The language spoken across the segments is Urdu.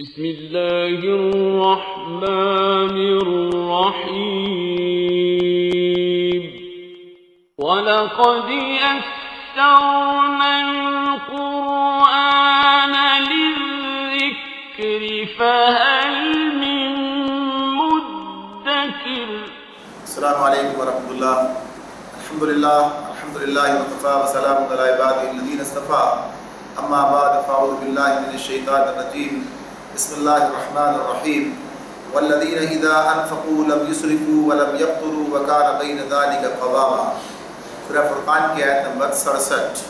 بسم الله الرحمن الرحيم وَلَقَدْ يَسَّرْنَا الْقُرْآنَ لِلذِّكْرِ فَهَلْ مِن مُّدَّكِرٍ السلام علیکم ورحمۃ اللہ. الحمدللہ وکفیٰ وسلام علی عبادہ الذین اصطفیٰ. اما بعد فاعوذ باللہ من الشیطان الرجیم. بسم اللہ الرحمن الرحیم. والذین اذا انفقوا لم یسرفوا ولم یقتروا وکان بین ذلک قواما. سورہ فرقان کی آیت نمبر 67.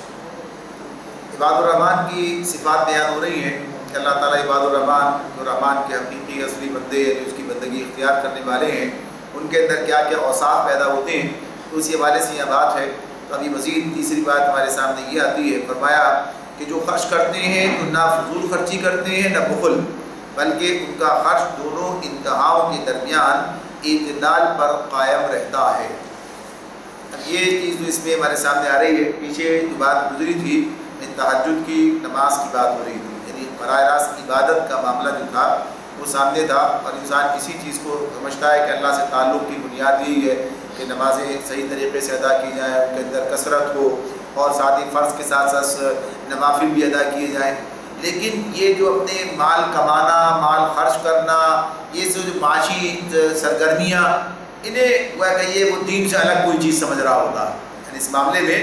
عباد الرحمن کی صفات بیان ہو رہی ہیں کہ اللہ تعالیٰ عباد الرحمن جو رحمان کے حقیقی اصلی بندے جو اس کی بندگی اختیار کرنے والے ہیں ان کے اندر کیا کیا اوصاف پیدا ہوتے ہیں، تو اسی حوالے سے یہ بات ہے. تو ابھی مزید تیسری بات ہمارے سامنے یہ آتی ہے. فرمایا کہ جو خرچ کرتے ہیں تو نہ فضول خرچی کرتے ہیں نہ بخل، بلکہ ان کا خرچ دونوں انتہاؤں کے درمیان اعتدال پر قائم رہتا ہے. اب یہ چیز جو اس میں ہمارے سامنے آ رہی ہے، پیچھے جو بات گزری تھی تہجد کی نماز کی بات ہو رہی تھی، یعنی براہ راست عبادت کا معاملہ جو تھا وہ سامنے تھا. اور انسان کسی چیز کو سمجھتا ہے کہ اللہ سے تعلق کی بنیاد یہی ہے کہ نمازیں صحیح طریقے سے ادا کی جائیں، ان کے اندر کثرت ہو اور ساتھ ہی فرض کے ساتھ ساتھ نوافل بھی ادا کیے جائیں. لیکن یہ جو اپنے مال کمانا، مال خرچ کرنا، یہ جو معاشی سرگرمیاں، انہیں وہ کہیے وہ دین سے الگ کوئی چیز سمجھ رہا ہوتا ہے. یعنی اس معاملے میں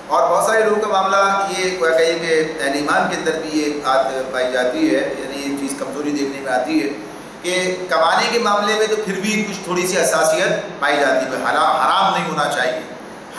اور بہت سارے لوگوں کا معاملہ یہ کہیے کہ اہل ایمان کے اندر بھی یہ بات پائی جاتی ہے، یعنی یہ چیز کمزوری دیکھنے میں آتی ہے کہ کمانے کے معاملے میں تو پھر بھی کچھ تھوڑی سی حساسیت پائی جاتی ہے. حرام نہیں ہونا چاہیے،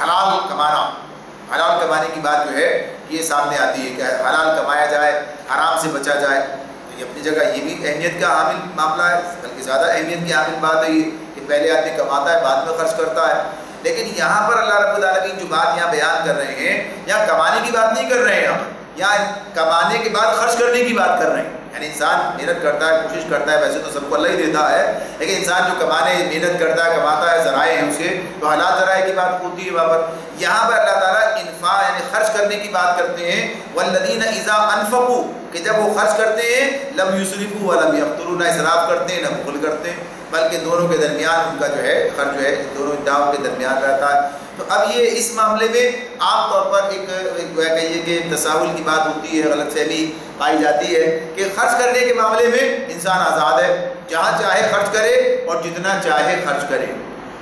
حلال کمانے کی بات جو ہے یہ سامنے آتی ہے کہ حلال کمایا جائے، حرام سے بچا جائے. تو یہ اپنی جگہ یہ بھی اہمیت کا حامل معاملہ ہے، بلکہ زیادہ اہمیت کی حامل بات ہے یہ کہ پہلے آدمی کماتا ہے بعد میں خرچ کرتا ہے. لیکن یہاں پر اللہ رب العالمین جو بات یہاں بیان کر رہے ہیں، یہاں کمانے کی بات نہیں کر رہے ہیں، یہاں کمانے کے بعد خرچ کرنے کی بات کر رہے ہیں. یعنی انسان محنت کرتا ہے، کوشش کرتا ہے، ویسے تو سب کو اللہ ہی دیتا ہے، لیکن انسان جو محنت کرتا ہے، کماتا ہے، ذرائع ہیں اس کے، تو حلال ذرائع کی بات ہوتی ہے وہاں پر. یہاں پر اللہ تعالیٰ انفاق یعنی خرچ کرنے کی بات کرتے ہیں. والذین اذا انفقوا، کہ جب وہ خرچ کرتے ہیں، لم یسرفوا ولم یقتروا، نہ اسراف کرتے ہیں نہ بخل کرتے ہیں، بلکہ دونوں کے درمیان ان کا جو ہے خرچ جو ہے دونوں انتہاؤں کے درمیان رہتا ہے. تو اب یہ اس معاملے میں عام طور پر ایک کہیے کہ تساہل کی بات ہوتی ہے، غلط فہمی پائی جاتی ہے کہ خرچ کرنے کے معاملے میں انسان آزاد ہے، جہاں چاہے خرچ کرے اور جتنا چاہے خرچ کرے.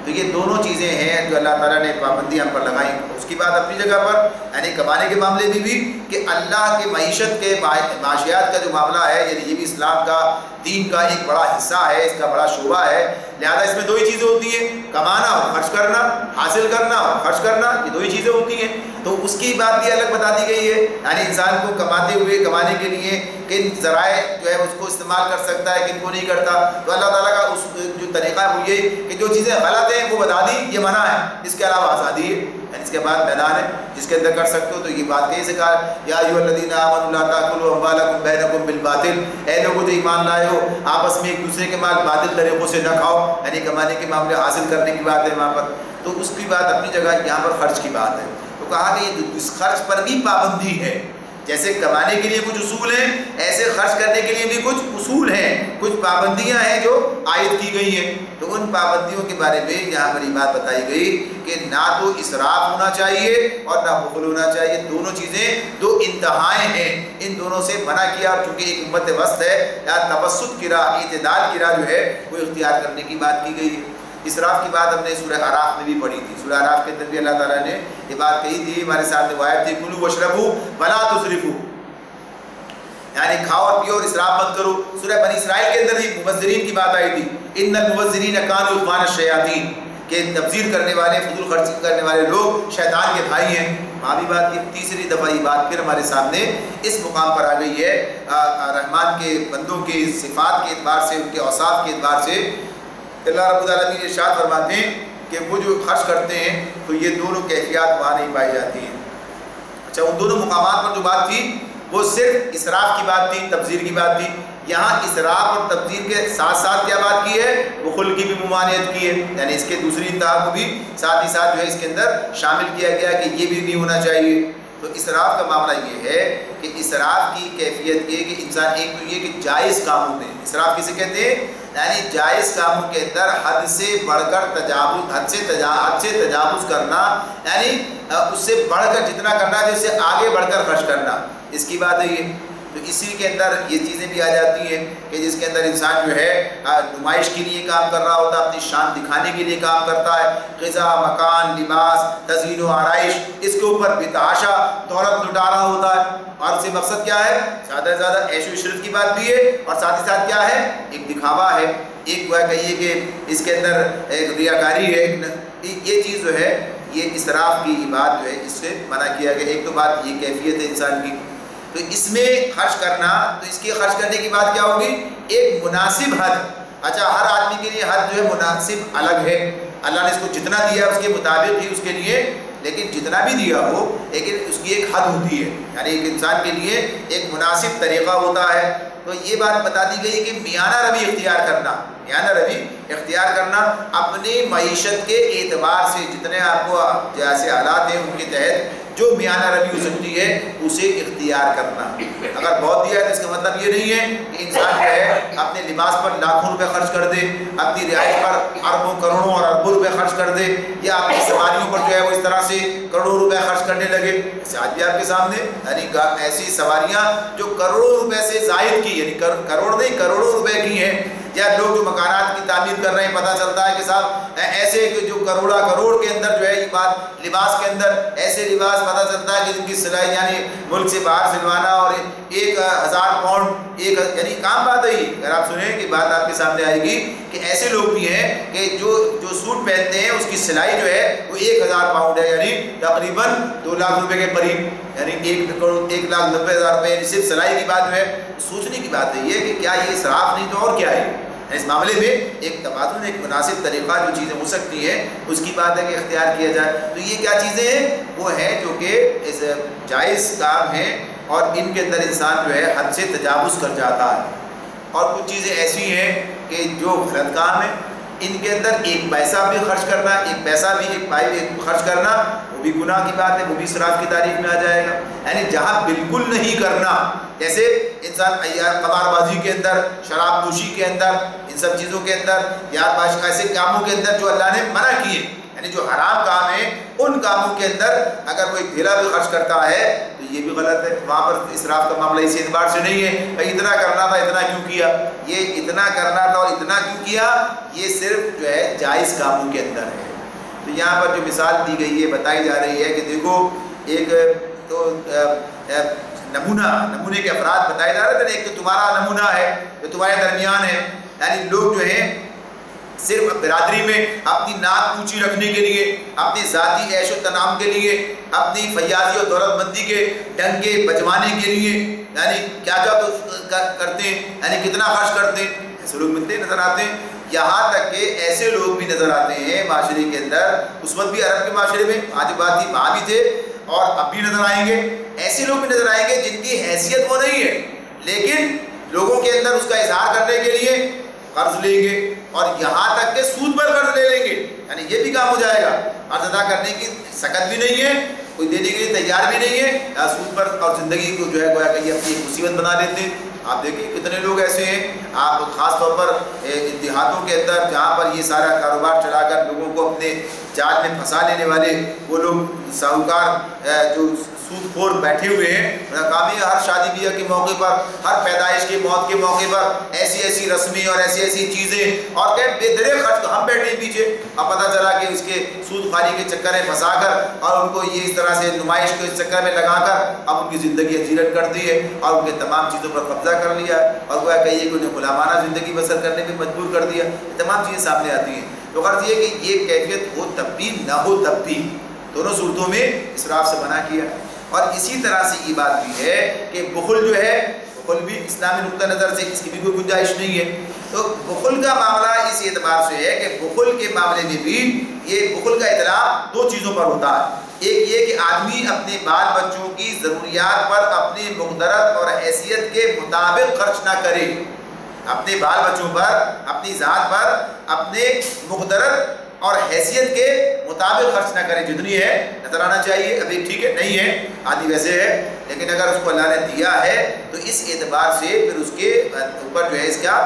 تو یہ دونوں چیزیں ہیں جو اللہ تعالیٰ نے پابندی ہم پر لگائیں. اس کی بات اپنی جگہ پر یعنی کمانے کے معاملے میں بھی کہ اللہ کے معیشت کے معاشیات کا جو معاملہ ہے، یعنی یہ بھی اسلام کا دین کا ایک بڑا حصہ ہے، اس کا بڑا شعبہ ہے. لہذا اس میں دو ہی چیزیں ہوتی ہیں، کمانا اور خرچ کرنا، حاصل کرنا اور خرچ کرنا، یہ دو ہی چیزیں ہوتی ہیں. تو اس کی بات بھی الگ بتا دی گئی ہے، یعنی انسان کو کمانے کے لیے کن ذرائع جو ہے اس کو استعمال کر سکتا ہے، کن کو نہیں کرتا. تو اللہ تعالیٰ کا اس جو طریقہ ہے وہ یہ کہ جو چیزیں غلط ہیں وہ بتا دی، یہ منع ہے، اس کے علاوہ آزادی ہے. یعنی اس کے بعد میدان ہے جس کے اندر کر سکتے ہو. تو یہ بات کہیں سے کہا یا ایھا الذین آمنوا لا تأکلوا اموالکم بینکم بالباطل، اے لوگوں جو ایمان لائے ہو آپس میں ایک دوسرے کے مال باطل طریقوں سے نہ کھاؤ. یعنی کمانے کے معاملے حاصل کرنے کی بات ہے وہاں پر. تو اس کی بات اپنی جگہ، یہاں پر خرچ کی بات ہے. تو کہا کہ اس خرچ پر بھی پابندی ہے. جیسے کمانے کے لیے کچھ اصول ہیں، ایسے خرچ کرنے کے لیے بھی کچھ اصول ہیں، کچھ پابندیاں ہیں جو عائد کی گئی ہیں. تو ان پابندیوں کے بارے میں یہاں پر یہ بات بتائی گئی کہ نہ تو اسراف ہونا چاہیے اور نہ بخل ہونا چاہیے. دونوں چیزیں دو انتہائیں ہیں، ان دونوں سے منع کیا. چونکہ ایک امت وسط ہے، یا توسط کی راہ، اعتدال کی راہ جو ہے وہ اختیار کرنے کی بات کی گئی ہے. اسراف کی بات ہم نے سورہ اعراف میں بھی پڑھی تھی. سورہ اعراف کے اندر بھی اللہ تعالیٰ نے یہ بات کہی تھی، ہمارے ساتھ روایت تھی کلوا واشربوا ولا تسرفوا، یعنی کھاؤ اور پیو اور اسراف مت کرو. سورہ بنی اسرائیل کے اندر ہی مبذرین کی بات آئی تھی، ان المبذرین کانوا اخوان الشیاطین، کہ تبذیر کرنے والے، فضول خرچی کرنے والے لوگ شیطان کے بھائی ہیں. وہاں بھی بات کی. تیسری دفعہ یہ بات پھر ہمارے سامنے اس مقام پر آ گئی ہے رحمان کے بندوں کے صفات کے اعتبار سے، ان کے اوصاف کے اعتبار سے. اللہ رب العالمین ارشاد فرماتے ہیں کہ وہ جو خرچ کرتے ہیں تو یہ دونوں کیفیات وہاں نہیں پائی جاتی ہیں. اچھا، ان دونوں مقامات پر جو بات تھی وہ صرف اسراف کی بات تھی، تبذیر کی بات تھی. یہاں اسراف اور تبذیر کے ساتھ ساتھ کیا بات کی ہے؟ بخل کی بھی ممانعت کی ہے. یعنی اس کے دوسری انتہا کو بھی ساتھ ہی ساتھ جو ہے اس کے اندر شامل کیا گیا کہ یہ بھی نہیں ہونا چاہیے. تو اسراف کا معاملہ یہ ہے کہ اسراف کی کیفیت یہ کہ انسان ایک تو یہ کہ جائز کاموں میں اسراف کسے کہتے ہیں، یعنی جائز کاموں کے اندر حد سے بڑھ کر تجاوز، حد سے تجاوز کرنا، یعنی اس سے بڑھ کر جتنا کرنا ہے اس سے آگے بڑھ کر خرچ کرنا، اس کی بات ہے یہ۔ تو اسی کے اندر یہ چیزیں بھی آ جاتی ہیں کہ جس کے اندر انسان جو ہے نمائش کے لیے کام کر رہا ہوتا ہے، اپنی شان دکھانے کے لیے کام کرتا ہے، غذا، مکان، لباس، تزئین و آرائش، اس کے اوپر بتحاشا دولت لٹا رہا ہوتا ہے، اور اس سے مقصد کیا ہے، زیادہ سے زیادہ عیش و عشرت کی بات بھی ہے، اور ساتھ ہی ساتھ کیا ہے، ایک دکھاوا ہے، ایک وہ کہیے کہ اس کے اندر ایک ریاکاری ہے، یہ چیز جو ہے یہ اسراف کی بات جو ہے اس سے منع کیا گیا۔ ایک تو بات یہ کیفیت ہے انسان کی، تو اس میں خرچ کرنا، تو اس کی خرچ کرنے کی بات کیا ہوگی، ایک مناسب حد۔ اچھا، ہر آدمی کے لیے حد جو ہے مناسب الگ ہے، اللہ نے اس کو جتنا دیا اس کے مطابق ہی اس کے لیے، لیکن جتنا بھی دیا ہو لیکن اس کی ایک حد ہوتی ہے، یعنی ایک انسان کے لیے ایک مناسب طریقہ ہوتا ہے۔ تو یہ بات بتا دی گئی کہ میانہ روی اختیار کرنا، میانہ روی اختیار کرنا، اپنی معیشت کے اعتبار سے جتنے آپ کو جیسے حالات ہیں ان کے تحت جو میانہ روی ہو سکتی ہے اسے اختیار کرنا۔ اگر بہت دیا ہے تو اس کا مطلب یہ نہیں ہے کہ انسان جو ہے اپنے لباس پر لاکھوں روپے خرچ کر دے، اپنی رہائش پر اربوں کروڑوں اور اربوں روپے خرچ کر دے، یا اپنی سواریوں پر جو ہے وہ اس طرح سے کروڑوں روپے خرچ کرنے لگے۔ آج بھی آپ کے سامنے یعنی ایسی سواریاں جو کروڑوں روپے سے زائد کی، یعنی کروڑ نہیں کروڑوں روپے کی ہیں، یا لوگ جو مکانات کی تعمیر کر رہے ہیں، پتہ چلتا ہے کہ صاحب ایسے کہ جو کروڑ کے اندر جو ہے یہ بات لباس کے اندر ایسے لباس پتہ چلتا ہے کہ جن کی سلائی یعنی ملک سے باہر سلوانا، اور 1000 پاؤنڈ یعنی کام بات ہے۔ اگر آپ سنیں کہ بات آپ کے سامنے آئے گی کہ ایسے لوگ بھی ہیں کہ جو سوٹ پہنتے ہیں اس کی سلائی جو ہے وہ 1000 پاؤنڈ ہے، یعنی تقریباً 2 لاکھ روپے کے قریب، یعنی 1,90,000 روپے صرف سلائی کی بات جو ہے۔ سوچنے کی بات ہے یہ کہ کیا یہ اسراف نہیں تو اور کیا ہے؟ اس معاملے میں ایک توازن، ایک مناسب طریقہ جو چیزیں ہو سکتی ہیں اس کی بات ہے کہ اختیار کیا جائے۔ تو یہ کیا چیزیں ہیں؟ وہ ہیں جو کہ جائز کام ہیں، اور ان کے اندر انسان جو ہے حد سے تجاوز کر جاتا ہے۔ اور کچھ چیزیں ایسی ہیں کہ جو غلط کام ہے، ان کے اندر ایک پیسہ بھی خرچ کرنا، ایک پیسہ بھی ایک پائی خرچ کرنا، وہ بھی گناہ کی بات ہے، وہ بھی اسراف کی تعریف میں آ جائے گا۔ یعنی جہاں بالکل نہیں کرنا، جیسے انسان قمار بازی کے اندر، شراب نوشی کے اندر، ان سب چیزوں کے اندر، یاد باشی ایسے کاموں کے اندر جو اللہ نے منع کیے، یعنی جو حرام کام ہے ان کاموں کے اندر اگر کوئی ڈھیلا بھی خرچ کرتا ہے تو یہ بھی غلط ہے۔ وہاں پر اسراف کا معاملہ اسی اعتبار سے نہیں ہے بھائی اتنا کرنا تھا اتنا کیوں کیا، یہ اتنا کرنا تھا اور اتنا کیوں کیا، یہ صرف جو ہے جائز کاموں کے اندر ہے۔ تو یہاں پر جو مثال دی گئی ہے، بتائی جا رہی ہے کہ دیکھو ایک تو نمونے کے افراد بتائے جا رہے تھے، ایک تو تمہارا نمونہ ہے جو تمہارے درمیان ہے، یعنی لوگ جو ہیں صرف برادری میں اپنی ناک اونچی رکھنے کے لیے، اپنی ذاتی عیش و تنام کے لیے، اپنی فیاضی اور دولت مندی کے ڈنکے بجوانے کے لیے یعنی کیا کرتے ہیں، یعنی کتنا خرچ کرتے ہیں، ایسے لوگ ملتے نظر آتے ہیں۔ یہاں تک کہ ایسے لوگ بھی نظر آتے ہیں معاشرے کے اندر، اس وقت بھی عرب کے معاشرے میں آج بات تھی وہاں بھی تھے اور اب بھی نظر آئیں گے، ایسے لوگ بھی نظر آئیں گے جن کی حیثیت وہ نہیں ہے لیکن لوگوں کے اندر اس کا اظہار کرنے کے لیے قرض لیں گے، اور یہاں تک کہ سود پر قرض لے لیں گے، یعنی یہ بھی کام ہو جائے گا، قرض ادا کرنے کی سکت بھی نہیں ہے، کوئی دینے کے لیے تیار بھی نہیں ہے، سود پر اور زندگی کو جو ہے گویا کہ یہ اپنی ایک مصیبت بنا لیتے ہیں۔ آپ دیکھیں کتنے لوگ ایسے ہیں، آپ خاص طور پر دیہاتوں کے اندر جہاں پر یہ سارا کاروبار چلا کر لوگوں کو اپنے جال میں پھنسا لینے والے وہ لوگ ساہوکار جو سود خور بیٹھے ہوئے ہیں، ناکامی ہر شادی بیاہ کے موقع پر، ہر پیدائش کے موت کے موقع پر ایسی ایسی رسمیں اور ایسی ایسی چیزیں، اور کہ بے درے خرچ ہم بیٹھے پیچھے، اب پتہ چلا کہ اس کے سود خواری کے چکر میں پھنسا کر اور ان کو یہ اس طرح سے نمائش کو اس چکر میں لگا کر اب ان کی زندگی اجیرت کر دی ہے اور ان کے تمام چیزوں پر قبضہ کر لیا، اور وہ کہیے کہ انہیں غلامانہ زندگی بسر کرنے میں مجبور کر دیا، یہ تمام چیزیں سامنے آتی ہیں۔ تو غرض یہ کہ یہ کیفیت ہو تب بھی نہ ہو تب بھی، دونوں صورتوں میں اسراف سے منع کیا۔ اور اسی طرح سے یہ بات بھی ہے کہ بخل جو ہے، بخل بھی اسلامی نقطہ نظر سے اس کی بھی کوئی گنجائش نہیں ہے۔ تو بخل کا معاملہ اس اعتبار سے ہے کہ بخل کے معاملے میں بھی یہ بخل کا اطلاق دو چیزوں پر ہوتا ہے، ایک یہ کہ آدمی اپنے بال بچوں کی ضروریات پر اپنی مقدرت اور حیثیت کے مطابق خرچ نہ کرے، اپنے بال بچوں پر، اپنی ذات پر، اپنے مقدرت اور حیثیت کے مطابق خرچ نہ کرے. جتنی ہے نظر آنا چاہیے. ابھی ٹھیک ہے نہیں ہے آدھی ویسے ہے, لیکن اگر اس کو اللہ نے دیا ہے تو اس اعتبار سے پھر اس کے اوپر جو ہے اس کا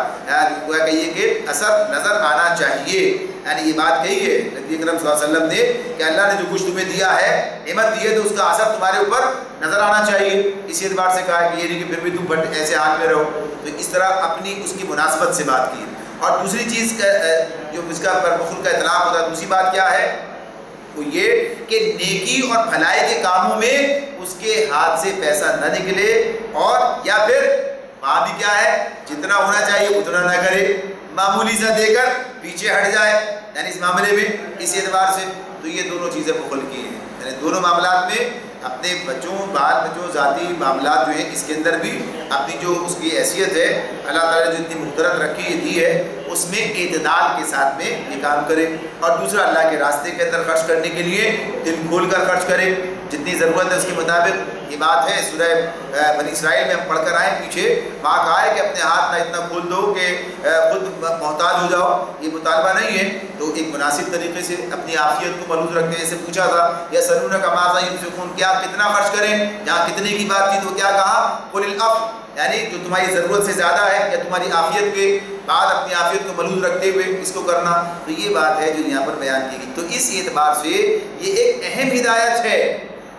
کہیے کہ اثر نظر آنا چاہیے. یعنی یہ بات کہی ہے نبی اکرم صلی اللہ علیہ وسلم نے کہ اللہ نے جو کچھ تمہیں دیا ہے, نعمت دی ہے, تو اس کا اثر تمہارے اوپر نظر آنا چاہیے. اس اعتبار سے کہا کہ یہ نہیں کہ پھر بھی تم بٹ ایسے حال میں رہو. تو اس طرح اپنی اس کی مناسبت سے بات کی. اور دوسری چیز جو اس کا بخل کا اطلاق ہوتا ہے, دوسری بات کیا ہے وہ یہ کہ نیکی اور بھلائی کے کاموں میں اس کے ہاتھ سے پیسہ نہ نکلے, اور یا پھر وہاں بھی کیا ہے جتنا ہونا چاہیے اتنا نہ کرے, معمولی سا دے کر پیچھے ہٹ جائے. یعنی اس معاملے میں اس اعتبار سے تو یہ دونوں چیزیں بخل کی ہیں. یعنی دونوں معاملات میں اپنے بچوں بال بچوں ذاتی معاملات جو ہیں اس کے اندر بھی اپنی جو اس کی حیثیت ہے اللہ تعالیٰ نے جو اتنی محترم رکھی دی ہے اس میں اعتدال کے ساتھ میں یہ کام کرے. اور دوسرا اللہ کے راستے کے اندر خرچ کرنے کے لیے دل کھول کر خرچ کرے, جتنی ضرورت ہے اس کے مطابق. یہ بات ہے سورہ بنی اسرائیل میں ہم پڑھ کر آئے پیچھے, وہاں کہا ہے کہ اپنے ہاتھ نہ اتنا کھول دو کہ خود محتاج ہو جاؤ. یہ مطالبہ نہیں ہے. تو ایک مناسب طریقے سے اپنی عافیت کو ملحوظ رکھتے ہیں. جیسے پوچھا تھا یا سلونک ماذا ينفقون, کیا کتنا خرچ کریں, جہاں کتنے کی بات کی تو کیا کہا قل العفو, یعنی جو تمہاری ضرورت سے زیادہ ہے یا تمہاری عافیت کے بعد اپنی عافیت کو ملحوظ رکھتے ہوئے اس کو کرنا. تو یہ بات ہے جو یہاں پر بیان کی گئی. تو اس اعتبار سے یہ ایک اہم ہدایت ہے.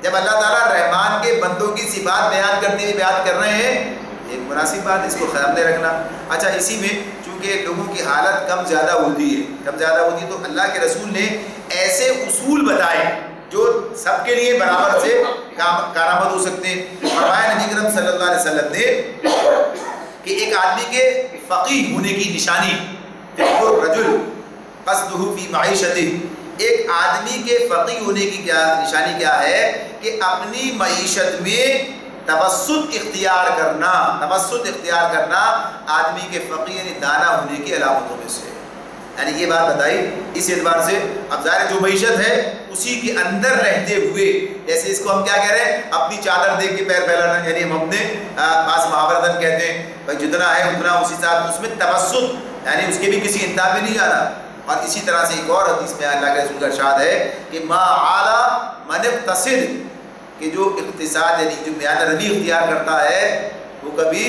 جب اللہ تعالیٰ رحمان کے بندوں کی صفات بیان کرتے ہوئے بیان کر رہے ہیں, ایک مناسب بات اس کو خیال میں رکھنا. اچھا اسی میں چونکہ لوگوں کی حالت کم زیادہ ہوتی ہے تو اللہ کے رسول نے ایسے اصول بتائے جو سب کے لیے برابر سے کارآمد ہو سکتے ہیں. فرمایا نبی کرم صلی اللہ علیہ وسلم نے کہ ایک آدمی کے فقیہ ہونے کی نشانی فقہ الرجل قصدہ فی معیشتہ, ایک آدمی کے فقیہ ہونے کی نشانی کیا ہے کہ اپنی معیشت میں توسط اختیار کرنا. توسط اختیار کرنا آدمی کے فقیہ یعنی دانا ہونے کی علامتوں میں سے. یعنی یہ بات بتائی اس اعتبار سے. اب ظاہر جو معیشت ہے اسی کے اندر رہتے ہوئے, جیسے اس کو ہم کیا کہہ رہے ہیں اپنی چادر دیکھ کے پیر پھیلانا, یعنی ہم اپنے پاس محاورتاً کہتے ہیں بھائی جتنا ہے اتنا اسی ساتھ اس میں توسط, یعنی اس کے بھی کسی انتہا میں نہیں جانا. اور اسی طرح سے ایک اور حدیث میں اللہ کے رسول کا ارشاد ہے کہ ما اعلی من اقتصد, کہ جو اقتصاد یعنی جو میانہ روی اختیار کرتا ہے وہ کبھی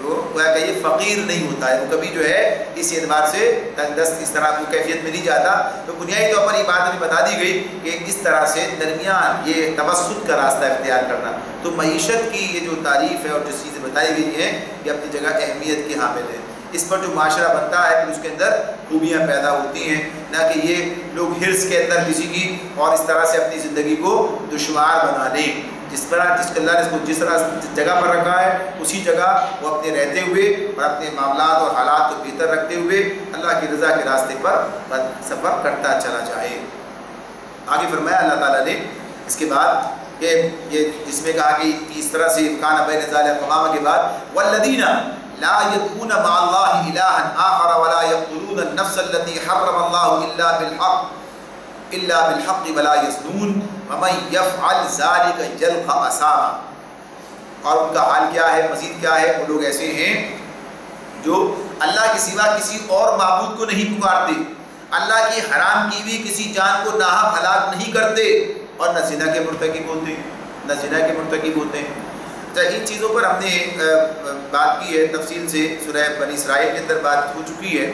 کہ یہ فقیر نہیں ہوتا ہے, وہ کبھی جو ہے اس اعتبار سے تنگ دست اس طرح کی کیفیت میں نہیں جاتا. تو بنیادی طور پر یہ بات ہمیں بتا دی گئی کہ اس طرح سے درمیان یہ توسط کا راستہ اختیار کرنا. تو معیشت کی یہ جو تعریف ہے اور جو چیزیں بتائی گئی ہیں یہ اپنی جگہ اہمیت کی حامل ہے. اس پر جو معاشرہ بنتا ہے پھر اس کے اندر خوبیاں پیدا ہوتی ہیں, نہ کہ یہ لوگ حرص کے اندر کسی کی اور اس طرح سے اپنی زندگی کو دشوار بنا لیں. جس اللہ نے اس کو جس طرح جگہ پر رکھا ہے اسی جگہ وہ اپنے رہتے ہوئے اور اپنے معاملات اور حالات کو بہتر رکھتے ہوئے اللہ کی رضا کے راستے پر سفر کرتا چلا جائے. آگے فرمایا اللہ تعالیٰ نے اس کے بعد کہ یہ جس میں کہا کہ اس طرح سے کان بین ذالک قوامہ کے بعد والذین لا يدعون مع الله إلها آخر ولا يقتلون النفس التي حرم الله إلا بالحق ولا يزنون ومن يفعل ذلك يلقى أثاما. اور ان کا حال کیا ہے, مزید کیا ہے, وہ لوگ ایسے ہیں جو اللہ کے سوا کسی اور معبود کو نہیں پکارتے, اللہ کی حرام کی ہوئی کسی جان کو ناحق ہلاک نہیں کرتے, اور نہ زنا کے مرتکب ہوتے ہیں. ان چیزوں پر ہم نے بات کی ہے تفصیل سے, سورہ بنی اسرائیل کے اندر بات ہو چکی ہے,